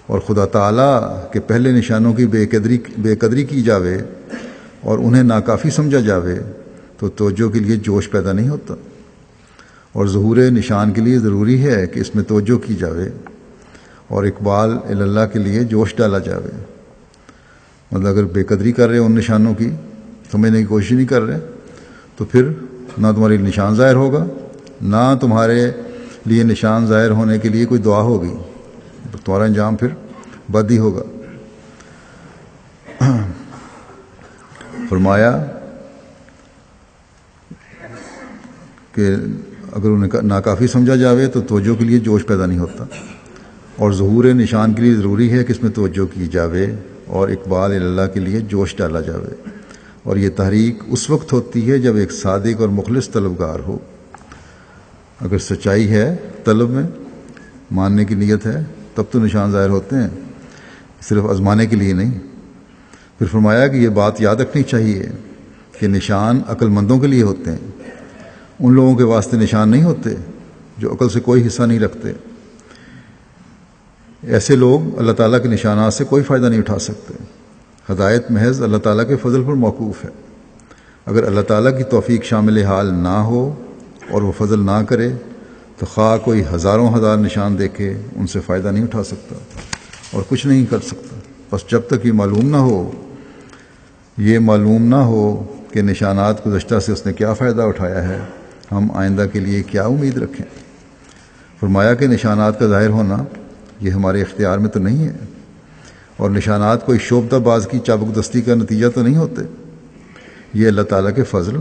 اور خدا تعالیٰ کے پہلے نشانوں کی بے قدری کی جاوے اور انہیں ناکافی سمجھا جاوے، تو توجہ کے لیے جوش پیدا نہیں ہوتا، اور ظہور نشان کے لیے ضروری ہے کہ اس میں توجہ کی جاوے اور اقبال اللہ کے لیے جوش ڈالا جاوے۔ مطلب اگر بے قدری کر رہے ان نشانوں کی، سمجھنے کی کوشش نہیں کر رہے، تو پھر نہ تمہاری نشان ظاہر ہوگا، نہ تمہارے لیے نشان ظاہر ہونے کے لیے کوئی دعا ہوگی، تو تمہارا انجام پھر بد ہی ہوگا۔ فرمایا کہ اگر انہیں ناکافی سمجھا جاوے تو توجہ کے لیے جوش پیدا نہیں ہوتا، اور ظہور نشان کے لیے ضروری ہے کہ اس میں توجہ کی جاوے اور اقبال اللہ کے لیے جوش ڈالا جاوے، اور یہ تحریک اس وقت ہوتی ہے جب ایک صادق اور مخلص طلبگار ہو۔ اگر سچائی ہے طلب میں، ماننے کی نیت ہے، تب تو نشان ظاہر ہوتے ہیں، صرف آزمانے کے لیے نہیں۔ پھر فرمایا کہ یہ بات یاد رکھنی چاہیے کہ نشان عقل مندوں کے لیے ہوتے ہیں، ان لوگوں کے واسطے نشان نہیں ہوتے جو عقل سے کوئی حصہ نہیں رکھتے۔ ایسے لوگ اللہ تعالیٰ کے نشانات سے کوئی فائدہ نہیں اٹھا سکتے۔ ہدایت محض اللہ تعالیٰ کے فضل پر موقوف ہے۔ اگر اللہ تعالیٰ کی توفیق شامل حال نہ ہو اور وہ فضل نہ کرے تو خواہ کوئی ہزاروں ہزار نشان دیکھے، ان سے فائدہ نہیں اٹھا سکتا اور کچھ نہیں کر سکتا۔ بس جب تک یہ معلوم نہ ہو کہ نشانات گزشتہ سے اس نے کیا فائدہ اٹھایا ہے، ہم آئندہ کے لیے کیا امید رکھیں۔ فرمایا کہ نشانات کا ظاہر ہونا یہ ہمارے اختیار میں تو نہیں ہے، اور نشانات کوئی شعبدہ باز کی چابک دستی کا نتیجہ تو نہیں ہوتے، یہ اللہ تعالیٰ کے فضل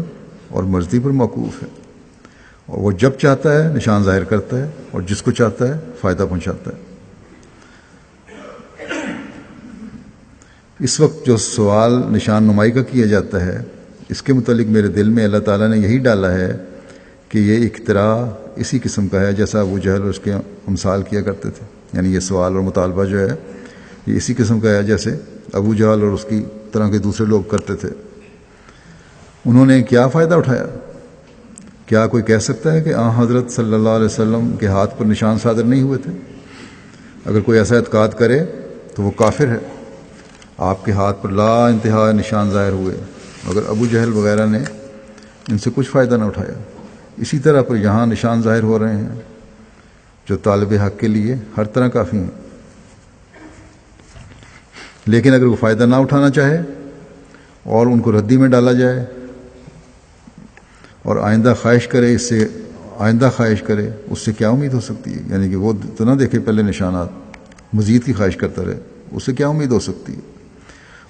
اور مرضی پر موقوف ہے، اور وہ جب چاہتا ہے نشان ظاہر کرتا ہے، اور جس کو چاہتا ہے فائدہ پہنچاتا ہے۔ اس وقت جو سوال نشان نمائی کا کیا جاتا ہے، اس کے متعلق میرے دل میں اللہ تعالیٰ نے یہی ڈالا ہے کہ یہ اختراع اسی قسم کا ہے جیسا ابو جہل اور اس کے امثال کیا کرتے تھے۔ یعنی یہ سوال اور مطالبہ جو ہے یہ اسی قسم کا ہے جیسے ابو جہل اور اس کی طرح کے دوسرے لوگ کرتے تھے۔ انہوں نے کیا فائدہ اٹھایا؟ کیا کوئی کہہ سکتا ہے کہ حضرت صلی اللہ علیہ وسلم کے ہاتھ پر نشان صادر نہیں ہوئے تھے؟ اگر کوئی ایسا اعتقاد کرے تو وہ کافر ہے۔ آپ کے ہاتھ پر لا انتہا نشان ظاہر ہوئے، مگر ابو جہل وغیرہ نے ان سے کچھ فائدہ نہ اٹھایا۔ اسی طرح پر یہاں نشان ظاہر ہو رہے ہیں جو طالب حق کے لیے ہر طرح کافی ہیں، لیکن اگر وہ فائدہ نہ اٹھانا چاہے اور ان کو ردی میں ڈالا جائے اور آئندہ خواہش کرے اس سے کیا امید ہو سکتی ہے؟ یعنی کہ وہ تو نہ دیکھے پہلے نشانات، مزید کی خواہش کرتا رہے، اس سے کیا امید ہو سکتی ہے؟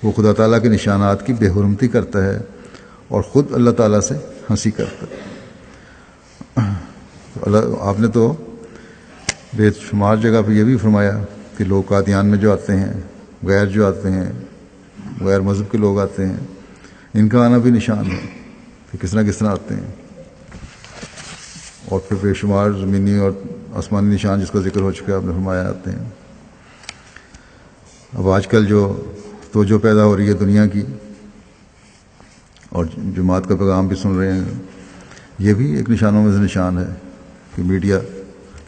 وہ خدا تعالیٰ کے نشانات کی بے حرمتی کرتا ہے اور خود اللہ تعالیٰ سے ہنسی کرتا ہے۔ آپ نے تو بے شمار جگہ پہ یہ بھی فرمایا کہ لوگ قادیان میں جو آتے ہیں، غیر جو آتے ہیں، غیر مذہب کے لوگ آتے ہیں، ان کا آنا بھی نشان ہے کہ کس طرح آتے ہیں، اور پھر بے شمار زمینی اور آسمانی نشان جس کا ذکر ہو چکا ہے آپ نے فرمایا آتے ہیں۔ اب آج کل جو توجہ پیدا ہو رہی ہے دنیا کی، اور جماعت کا پیغام بھی سن رہے ہیں، یہ بھی ایک نشانوں میں سے نشان ہے کہ میڈیا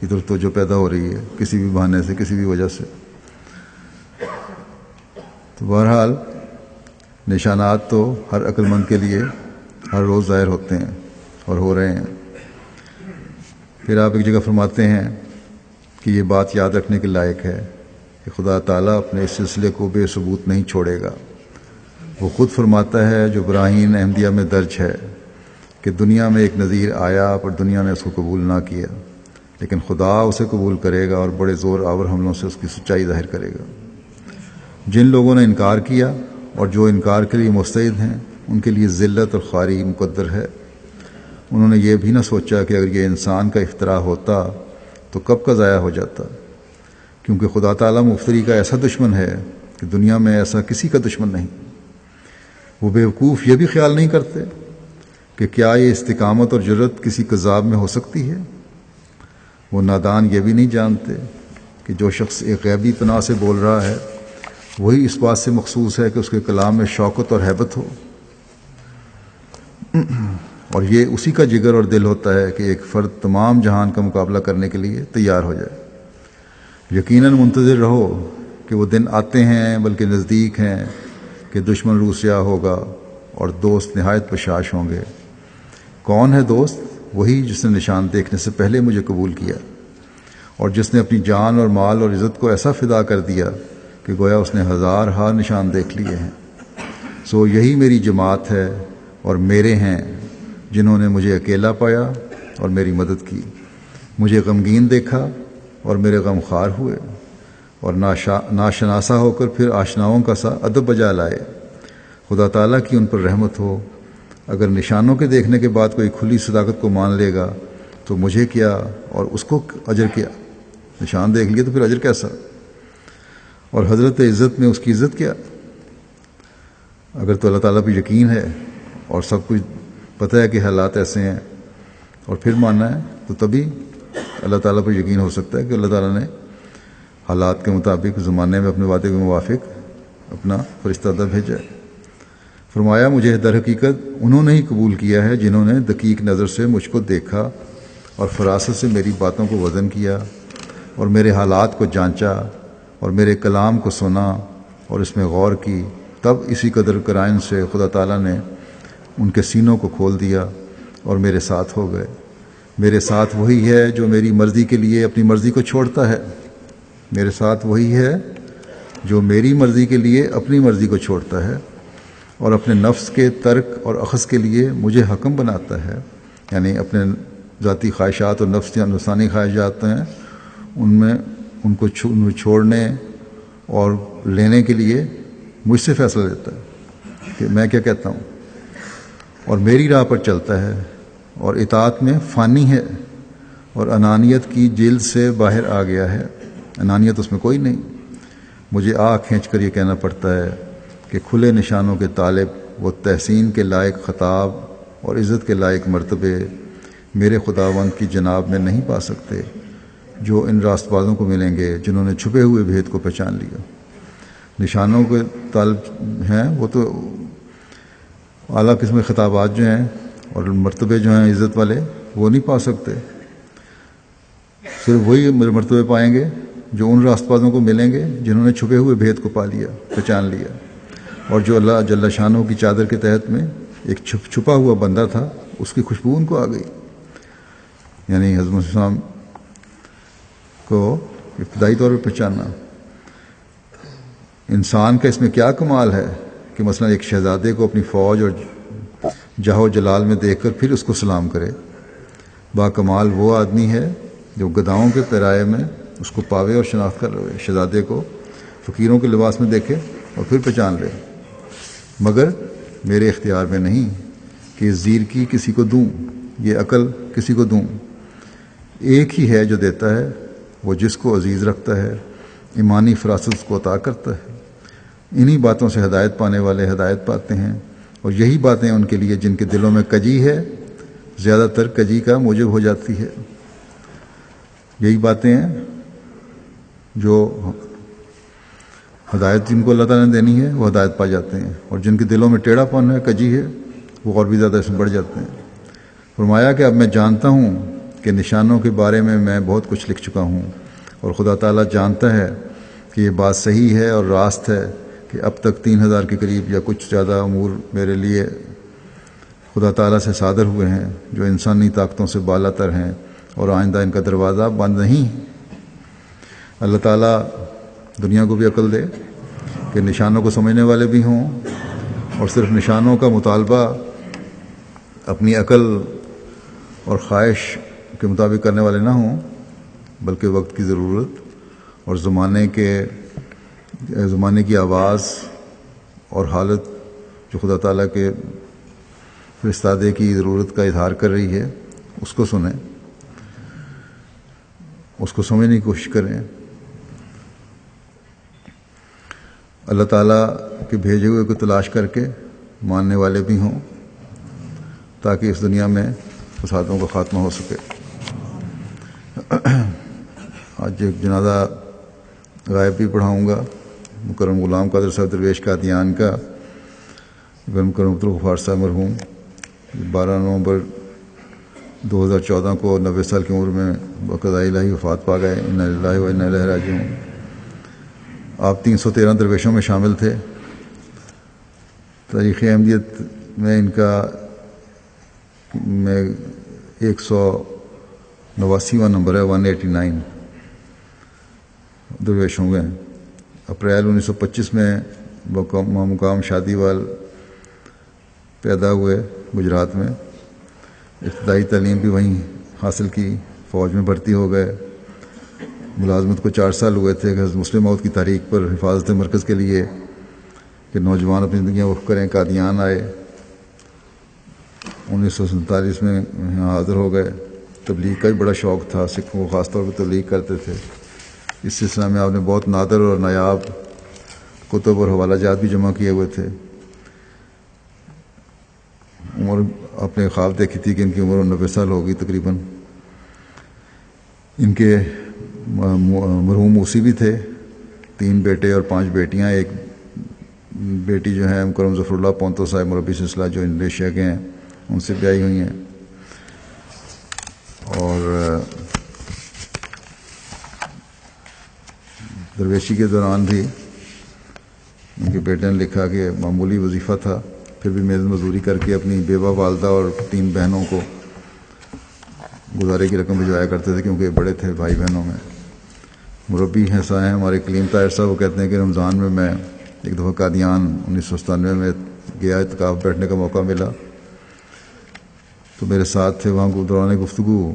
کی طرف توجہ پیدا ہو رہی ہے کسی بھی بہانے سے، کسی بھی وجہ سے۔ تو بہرحال نشانات تو ہر عقل مند کے لیے ہر روز ظاہر ہوتے ہیں اور ہو رہے ہیں۔ پھر آپ ایک جگہ فرماتے ہیں کہ یہ بات یاد رکھنے کے لائق ہے کہ خدا تعالیٰ اپنے اس سلسلے کو بے ثبوت نہیں چھوڑے گا۔ وہ خود فرماتا ہے جو براہین احمدیہ میں درج ہے کہ دنیا میں ایک نذیر آیا پر دنیا نے اس کو قبول نہ کیا، لیکن خدا اسے قبول کرے گا اور بڑے زور آور حملوں سے اس کی سچائی ظاہر کرے گا۔ جن لوگوں نے انکار کیا اور جو انکار کے لیے مستعد ہیں ان کے لیے ذلت اور خواری مقدر ہے۔ انہوں نے یہ بھی نہ سوچا کہ اگر یہ انسان کا افتراء ہوتا تو کب کا ضائع ہو جاتا، کیونکہ خدا تعالیٰ مفتری کا ایسا دشمن ہے کہ دنیا میں ایسا کسی کا دشمن نہیں۔ وہ بیوقوف یہ بھی خیال نہیں کرتے کہ کیا یہ استقامت اور جرت کسی کذاب میں ہو سکتی ہے۔ وہ نادان یہ بھی نہیں جانتے کہ جو شخص ایک غیبی پناہ سے بول رہا ہے وہی اس بات سے مخصوص ہے کہ اس کے کلام میں شوکت اور ہیبت ہو، اور یہ اسی کا جگر اور دل ہوتا ہے کہ ایک فرد تمام جہان کا مقابلہ کرنے کے لیے تیار ہو جائے۔ یقیناً منتظر رہو کہ وہ دن آتے ہیں بلکہ نزدیک ہیں کہ دشمن روسیا ہوگا اور دوست نہایت بشاش ہوں گے۔ کون ہے دوست؟ وہی جس نے نشان دیکھنے سے پہلے مجھے قبول کیا اور جس نے اپنی جان اور مال اور عزت کو ایسا فدا کر دیا کہ گویا اس نے ہزار ہار نشان دیکھ لیے ہیں۔ سو یہی میری جماعت ہے اور میرے ہیں جنہوں نے مجھے اکیلا پایا اور میری مدد کی، مجھے غمگین دیکھا اور میرے غم خوار ہوئے، اور ناشناسا ہو کر پھر آشناؤں کا سا ادب بجا لائے۔ خدا تعالیٰ کی ان پر رحمت ہو۔ اگر نشانوں کے دیکھنے کے بعد کوئی کھلی صداقت کو مان لے گا تو مجھے کیا اور اس کو اجر کیا؟ نشان دیکھ لیے تو پھر اجر کیسا؟ اور حضرت عزت میں اس کی عزت کیا؟ اگر تو اللہ تعالیٰ پہ یقین ہے اور سب کچھ پتہ ہے کہ حالات ایسے ہیں اور پھر ماننا ہے، تو تبھی اللہ تعالیٰ پر یقین ہو سکتا ہے کہ اللہ تعالیٰ نے حالات کے مطابق زمانے میں اپنے وعدے کے موافق اپنا فرشتہ بھیجا ہے۔ فرمایا مجھے در حقیقت انہوں نے ہی قبول کیا ہے جنہوں نے دقیق نظر سے مجھ کو دیکھا اور فراست سے میری باتوں کو وزن کیا اور میرے حالات کو جانچا اور میرے کلام کو سنا اور اس میں غور کی۔ تب اسی قدر قرائن سے خدا تعالیٰ نے ان کے سینوں کو کھول دیا اور میرے ساتھ ہو گئے۔ میرے ساتھ وہی ہے جو میری مرضی کے لیے اپنی مرضی کو چھوڑتا ہے۔ میرے ساتھ وہی ہے جو میری مرضی کے لیے اپنی مرضی کو چھوڑتا ہے اور اپنے نفس کے ترک اور اخذ کے لیے مجھے حکم بناتا ہے، یعنی اپنے ذاتی خواہشات اور نفسانی خواہشات ہیں ان کو چھوڑنے اور لینے کے لیے مجھ سے فیصلہ لیتا ہے کہ میں کیا کہتا ہوں، اور میری راہ پر چلتا ہے اور اطاعت میں فانی ہے اور انانیت کی جلد سے باہر آ گیا ہے۔ انانیت اس میں کوئی نہیں۔ مجھے آنکھ کھینچ کر یہ کہنا پڑتا ہے کہ کھلے نشانوں کے طالب وہ تحسین کے لائق خطاب اور عزت کے لائق مرتبے میرے خداوند کی جناب میں نہیں پا سکتے جو ان راست بازوں کو ملیں گے جنہوں نے چھپے ہوئے بھید کو پہچان لیا۔ نشانوں کے طالب ہیں وہ تو اعلیٰ قسم کے خطابات جو ہیں اور مرتبے جو ہیں عزت والے وہ نہیں پا سکتے، صرف وہی مرتبے پائیں گے جو ان راست بازوں کو ملیں گے جنہوں نے چھپے ہوئے بھید کو پا لیا، پہچان لیا، اور جو اللہ جل شانہ کی چادر کے تحت میں ایک چھپا ہوا بندہ تھا اس کی خوشبو ان کو آ گئی۔ یعنی حضرت السلام کو ابتدائی طور پر پہچاننا۔ انسان کا اس میں کیا کمال ہے کہ مثلا ایک شہزادے کو اپنی فوج اور جاہ و جلال میں دیکھ کر پھر اس کو سلام کرے۔ با کمال وہ آدمی ہے جو گداؤں کے پیرائے میں اس کو پاوے اور شناخت کر رہے، شہزادے کو فقیروں کے لباس میں دیکھے اور پھر پہچان لے۔ مگر میرے اختیار میں نہیں کہ اس زیر کی کسی کو دوں، یہ عقل کسی کو دوں۔ ایک ہی ہے جو دیتا ہے، وہ جس کو عزیز رکھتا ہے، ایمانی فراست کو عطا کرتا ہے۔ انہی باتوں سے ہدایت پانے والے ہدایت پاتے ہیں، اور یہی باتیں ان کے لیے جن کے دلوں میں کجی ہے، زیادہ تر کجی کا موجب ہو جاتی ہے۔ یہی باتیں ہیں جو ہدایت جن کو اللہ تعالیٰ نے دینی ہے وہ ہدایت پا جاتے ہیں، اور جن کے دلوں میں ٹیڑھا پن ہے، کجی ہے، وہ اور بھی زیادہ اس میں بڑھ جاتے ہیں۔ فرمایا کہ اب میں جانتا ہوں کہ نشانوں کے بارے میں بہت کچھ لکھ چکا ہوں، اور خدا تعالیٰ جانتا ہے کہ یہ بات صحیح ہے اور راست ہے کہ اب تک 3000 کے قریب یا کچھ زیادہ امور میرے لیے خدا تعالیٰ سے صادر ہوئے ہیں جو انسانی طاقتوں سے بالا تر ہیں، اور آئندہ ان کا دروازہ بند نہیں۔ اللہ تعالیٰ دنیا کو بھی عقل دے کہ نشانوں کو سمجھنے والے بھی ہوں، اور صرف نشانوں کا مطالبہ اپنی عقل اور خواہش کے مطابق کرنے والے نہ ہوں، بلکہ وقت کی ضرورت اور زمانے کی آواز اور حالت جو خدا تعالیٰ کے فرستادے کی ضرورت کا اظہار کر رہی ہے اس کو سنیں، اس کو سمجھنے کی کوشش کریں۔ اللہ تعالیٰ کے بھیجے ہوئے کو تلاش کر کے ماننے والے بھی ہوں، تاکہ اس دنیا میں فسادوں کا خاتمہ ہو سکے۔ آج ایک جنازہ غائب بھی پڑھاؤں گا، مکرم غلام قادر صاحب درویش قادیان کا، مکرم عبدالغفار صاحب مرحوم 12 نومبر 2014 کو 90 سال کی عمر میں بقضاء الہی وفات پا گئے۔ انا للہ و انا الیہ راجعون۔ آپ 313 درویشوں میں شامل تھے۔ تاریخ احمدیت میں ان کا 189واں نمبر ہے، 189 درویش ہوں گے۔ اپریل 1925 میں مقام شادی وال پیدا ہوئے گجرات میں۔ ابتدائی تعلیم بھی وہیں حاصل کی، فوج میں بھرتی ہو گئے۔ ملازمت کو 4 سال ہوئے تھے کہ حضرت مسلم موعود کی تحریک پر حفاظت مرکز کے لیے کہ نوجوان اپنی زندگیاں وقف کریں، قادیان آئے۔ 1947 میں یہاں حاضر ہو گئے۔ تبلیغ کا بھی بڑا شوق تھا، سکھوں کو خاص طور پر تبلیغ کرتے تھے۔ اس سلسلے میں آپ نے بہت نادر اور نایاب کتب اور حوالہ جات بھی جمع کیے ہوئے تھے۔ عمر آپ نے خواب دیکھی تھی کہ ان کی عمر 90 سال ہوگی تقریباً۔ ان کے مرحوم موسی بھی تھے، 3 بیٹے اور 5 بیٹیاں۔ ایک بیٹی جو ہے مکرم ظفر اللہ پونتو صاحب مربی سلسلہ جو انڈونیشیا کے ہیں، ان سے بیاہی ہوئی ہیں۔ اور درویشی کے دوران بھی ان کے بیٹے نے لکھا کہ معمولی وظیفہ تھا، پھر بھی محنت مزدوری کر کے اپنی بیوہ والدہ اور 3 بہنوں کو گزارے کی رقم بھجوایا کرتے تھے، کیونکہ بڑے تھے بھائی بہنوں میں۔ مربی ایسا ہیں ہمارے کلیم طاہر صاحب، وہ کہتے ہیں کہ رمضان میں ایک دفعہ قادیان 1997 میں گیا، اعتکاف بیٹھنے کا موقع ملا تو میرے ساتھ تھے۔ وہاں دوران گفتگو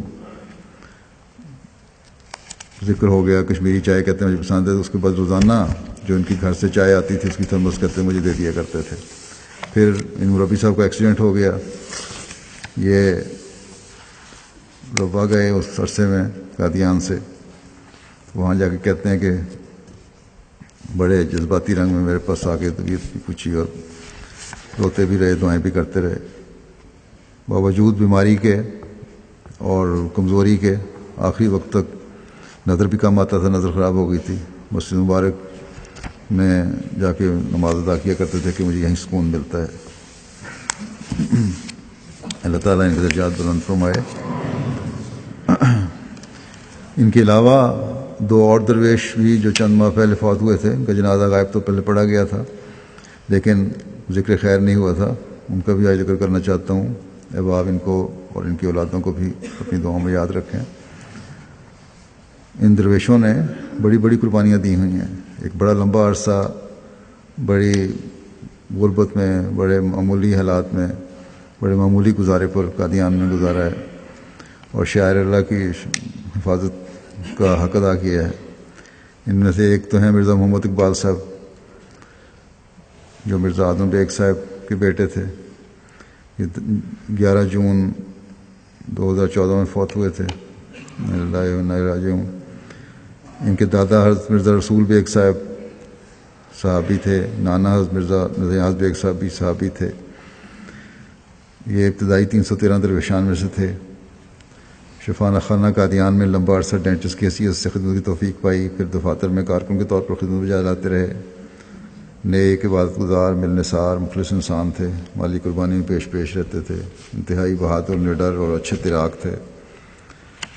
ذکر ہو گیا کشمیری چائے، کہتے ہیں مجھے پسند ہے، تو اس کے بعد روزانہ جو ان کی گھر سے چائے آتی تھی اس کی تھرمس کہتے مجھے دے دیا کرتے تھے۔ پھر ان مربی صاحب کا ایکسیڈنٹ ہو گیا، یہ روا گئے اس عرصے میں قادیان سے۔ وہاں جا کے کہتے ہیں کہ بڑے جذباتی رنگ میں میرے پاس آ کے طبیعت بھی پوچھی اور روتے بھی رہے، دعائیں بھی کرتے رہے۔ باوجود بیماری کے اور کمزوری کے آخری وقت تک نظر بھی کم آتا تھا، نظر خراب ہو گئی تھی۔ مسجد مبارک میں جا کے نماز ادا کیا کرتے تھے کہ مجھے یہیں سکون ملتا ہے۔ اللہ تعالیٰ ان کے درجات بلند فرمائے۔ ان کے علاوہ 2 اور درویش بھی جو چند ماہ پہلے فوت ہوئے تھے، ان کا جنازہ غائب تو پہلے پڑھا گیا تھا لیکن ذکر خیر نہیں ہوا تھا، ان کا بھی آج ذکر کرنا چاہتا ہوں۔ احباب ان کو اور ان کی اولادوں کو بھی اپنی دعاؤں میں یاد رکھیں۔ ان درویشوں نے بڑی بڑی قربانیاں دی ہوئی ہیں، ایک بڑا لمبا عرصہ بڑی غربت میں، بڑے معمولی حالات میں، بڑے معمولی گزارے پر قادیان میں گزارا ہے، اور شاعر اللہ کی حفاظت کا حق ادا کیا ہے۔ ان میں سے ایک تو ہیں مرزا محمد اقبال صاحب، جو مرزا اعظم بیگ صاحب کے بیٹے تھے، یہ 11 جون 2014 میں فوت ہوئے تھے۔ اللہ و انا الیہ راجعون۔ ان کے دادا حضرت مرزا رسول بیگ صاحب صحابی تھے، نانا حضرت مرزا نیاز بیگ صاحب بھی صحابی تھے۔ یہ ابتدائی 313 درویشان میں سے تھے۔ شفانہ خانہ قادیان میں لمبا عرصہ ڈینٹسٹ کی حیثیت سے خدمت کی توفیق پائی، پھر دفاتر میں کارکن کے طور پر خدمت بجا لاتے رہے۔ نیک، عبادت گزار، ملنسار، مخلص انسان تھے، مالی قربانی میں پیش رہتے تھے، انتہائی بہادر، نڈر اور اچھے تیراک تھے،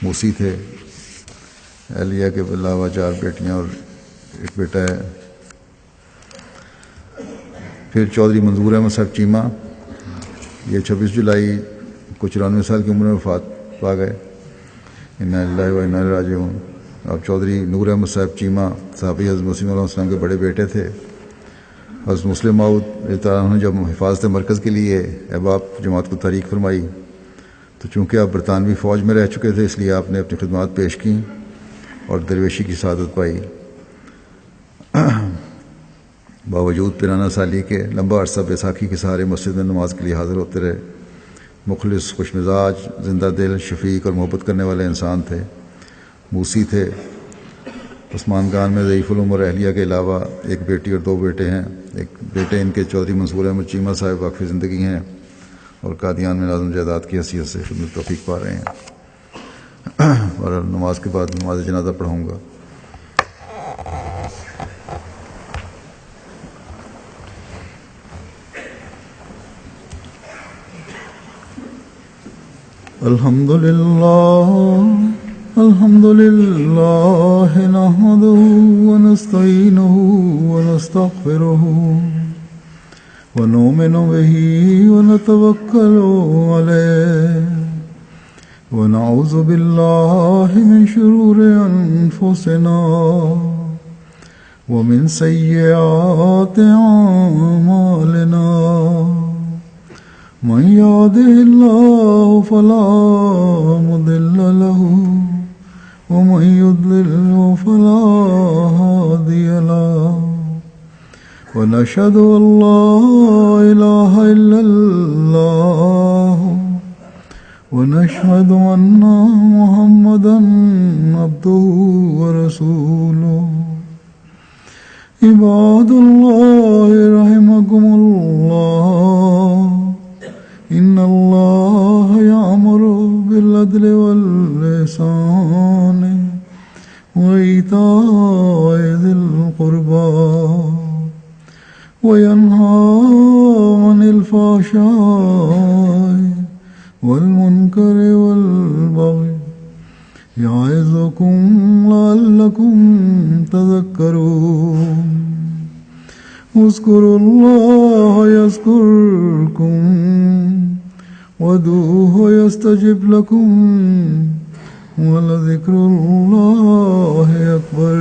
موسی تھے۔ اہلیہ کے علاوہ 4 بیٹیاں اور ایک بیٹا ہے۔ پھر چودھری منظور احمد صاحب چیمہ، یہ 26 جولائی کو 94 سال کی عمر میں وفات پا گئے۔ انا للہ و انا الیہ راجعون۔ اب چودھری نور احمد صاحب چیمہ صحابی حضرت مسیم علیہ السلام کے بڑے بیٹے تھے۔ حضرت مسلم ماؤد نے جب حفاظت مرکز کے لیے احباب جماعت کو تحریک فرمائی تو چونکہ آپ برطانوی فوج میں رہ چکے تھے، اس لیے آپ نے اپنی خدمات پیش کیں اور درویشی کی سعادت پائی۔ باوجود 53 سالی کے لمبا عرصہ بیساکھی کے سہارے مسجد میں نماز کے لیے حاضر ہوتے رہے۔ مخلص، خوش مزاج، زندہ دل، شفیق اور محبت کرنے والے انسان تھے، موسی تھے۔ عثمان خان میں ضعیف العمر اہلیہ کے علاوہ ایک بیٹی اور 2 بیٹے ہیں۔ ایک بیٹے ان کے چودھری منصور احمد چیمہ صاحب واقفی زندگی ہیں اور قادیان میں ناظم جائیداد کی حیثیت سے خدمت توفیق پا رہے ہیں۔ اور نماز کے بعد نماز جنازہ پڑھاؤں گا۔ الحمد لله نحمده ونستعينه ونستغفره ونؤمن به ونتوكل عليه ونعوذ بالله من شرور أنفسنا ومن سيئات أعمالنا من يهده الله فلا مضل له ومن يضلل فلا هادي له ونشهد أن لا إله إلا الله ونشهد أن محمدا عبده ورسوله عباد الله رحمكم الله إن الله يأمر بالعدل والإحسان وإيتاء ذي القربى وينهى عن الفحشاء والمنكر والبغي يعظكم لعلكم تذكرون اذكروا الله يذكركم وادعوه يستجب لكم ولذكر الله أكبر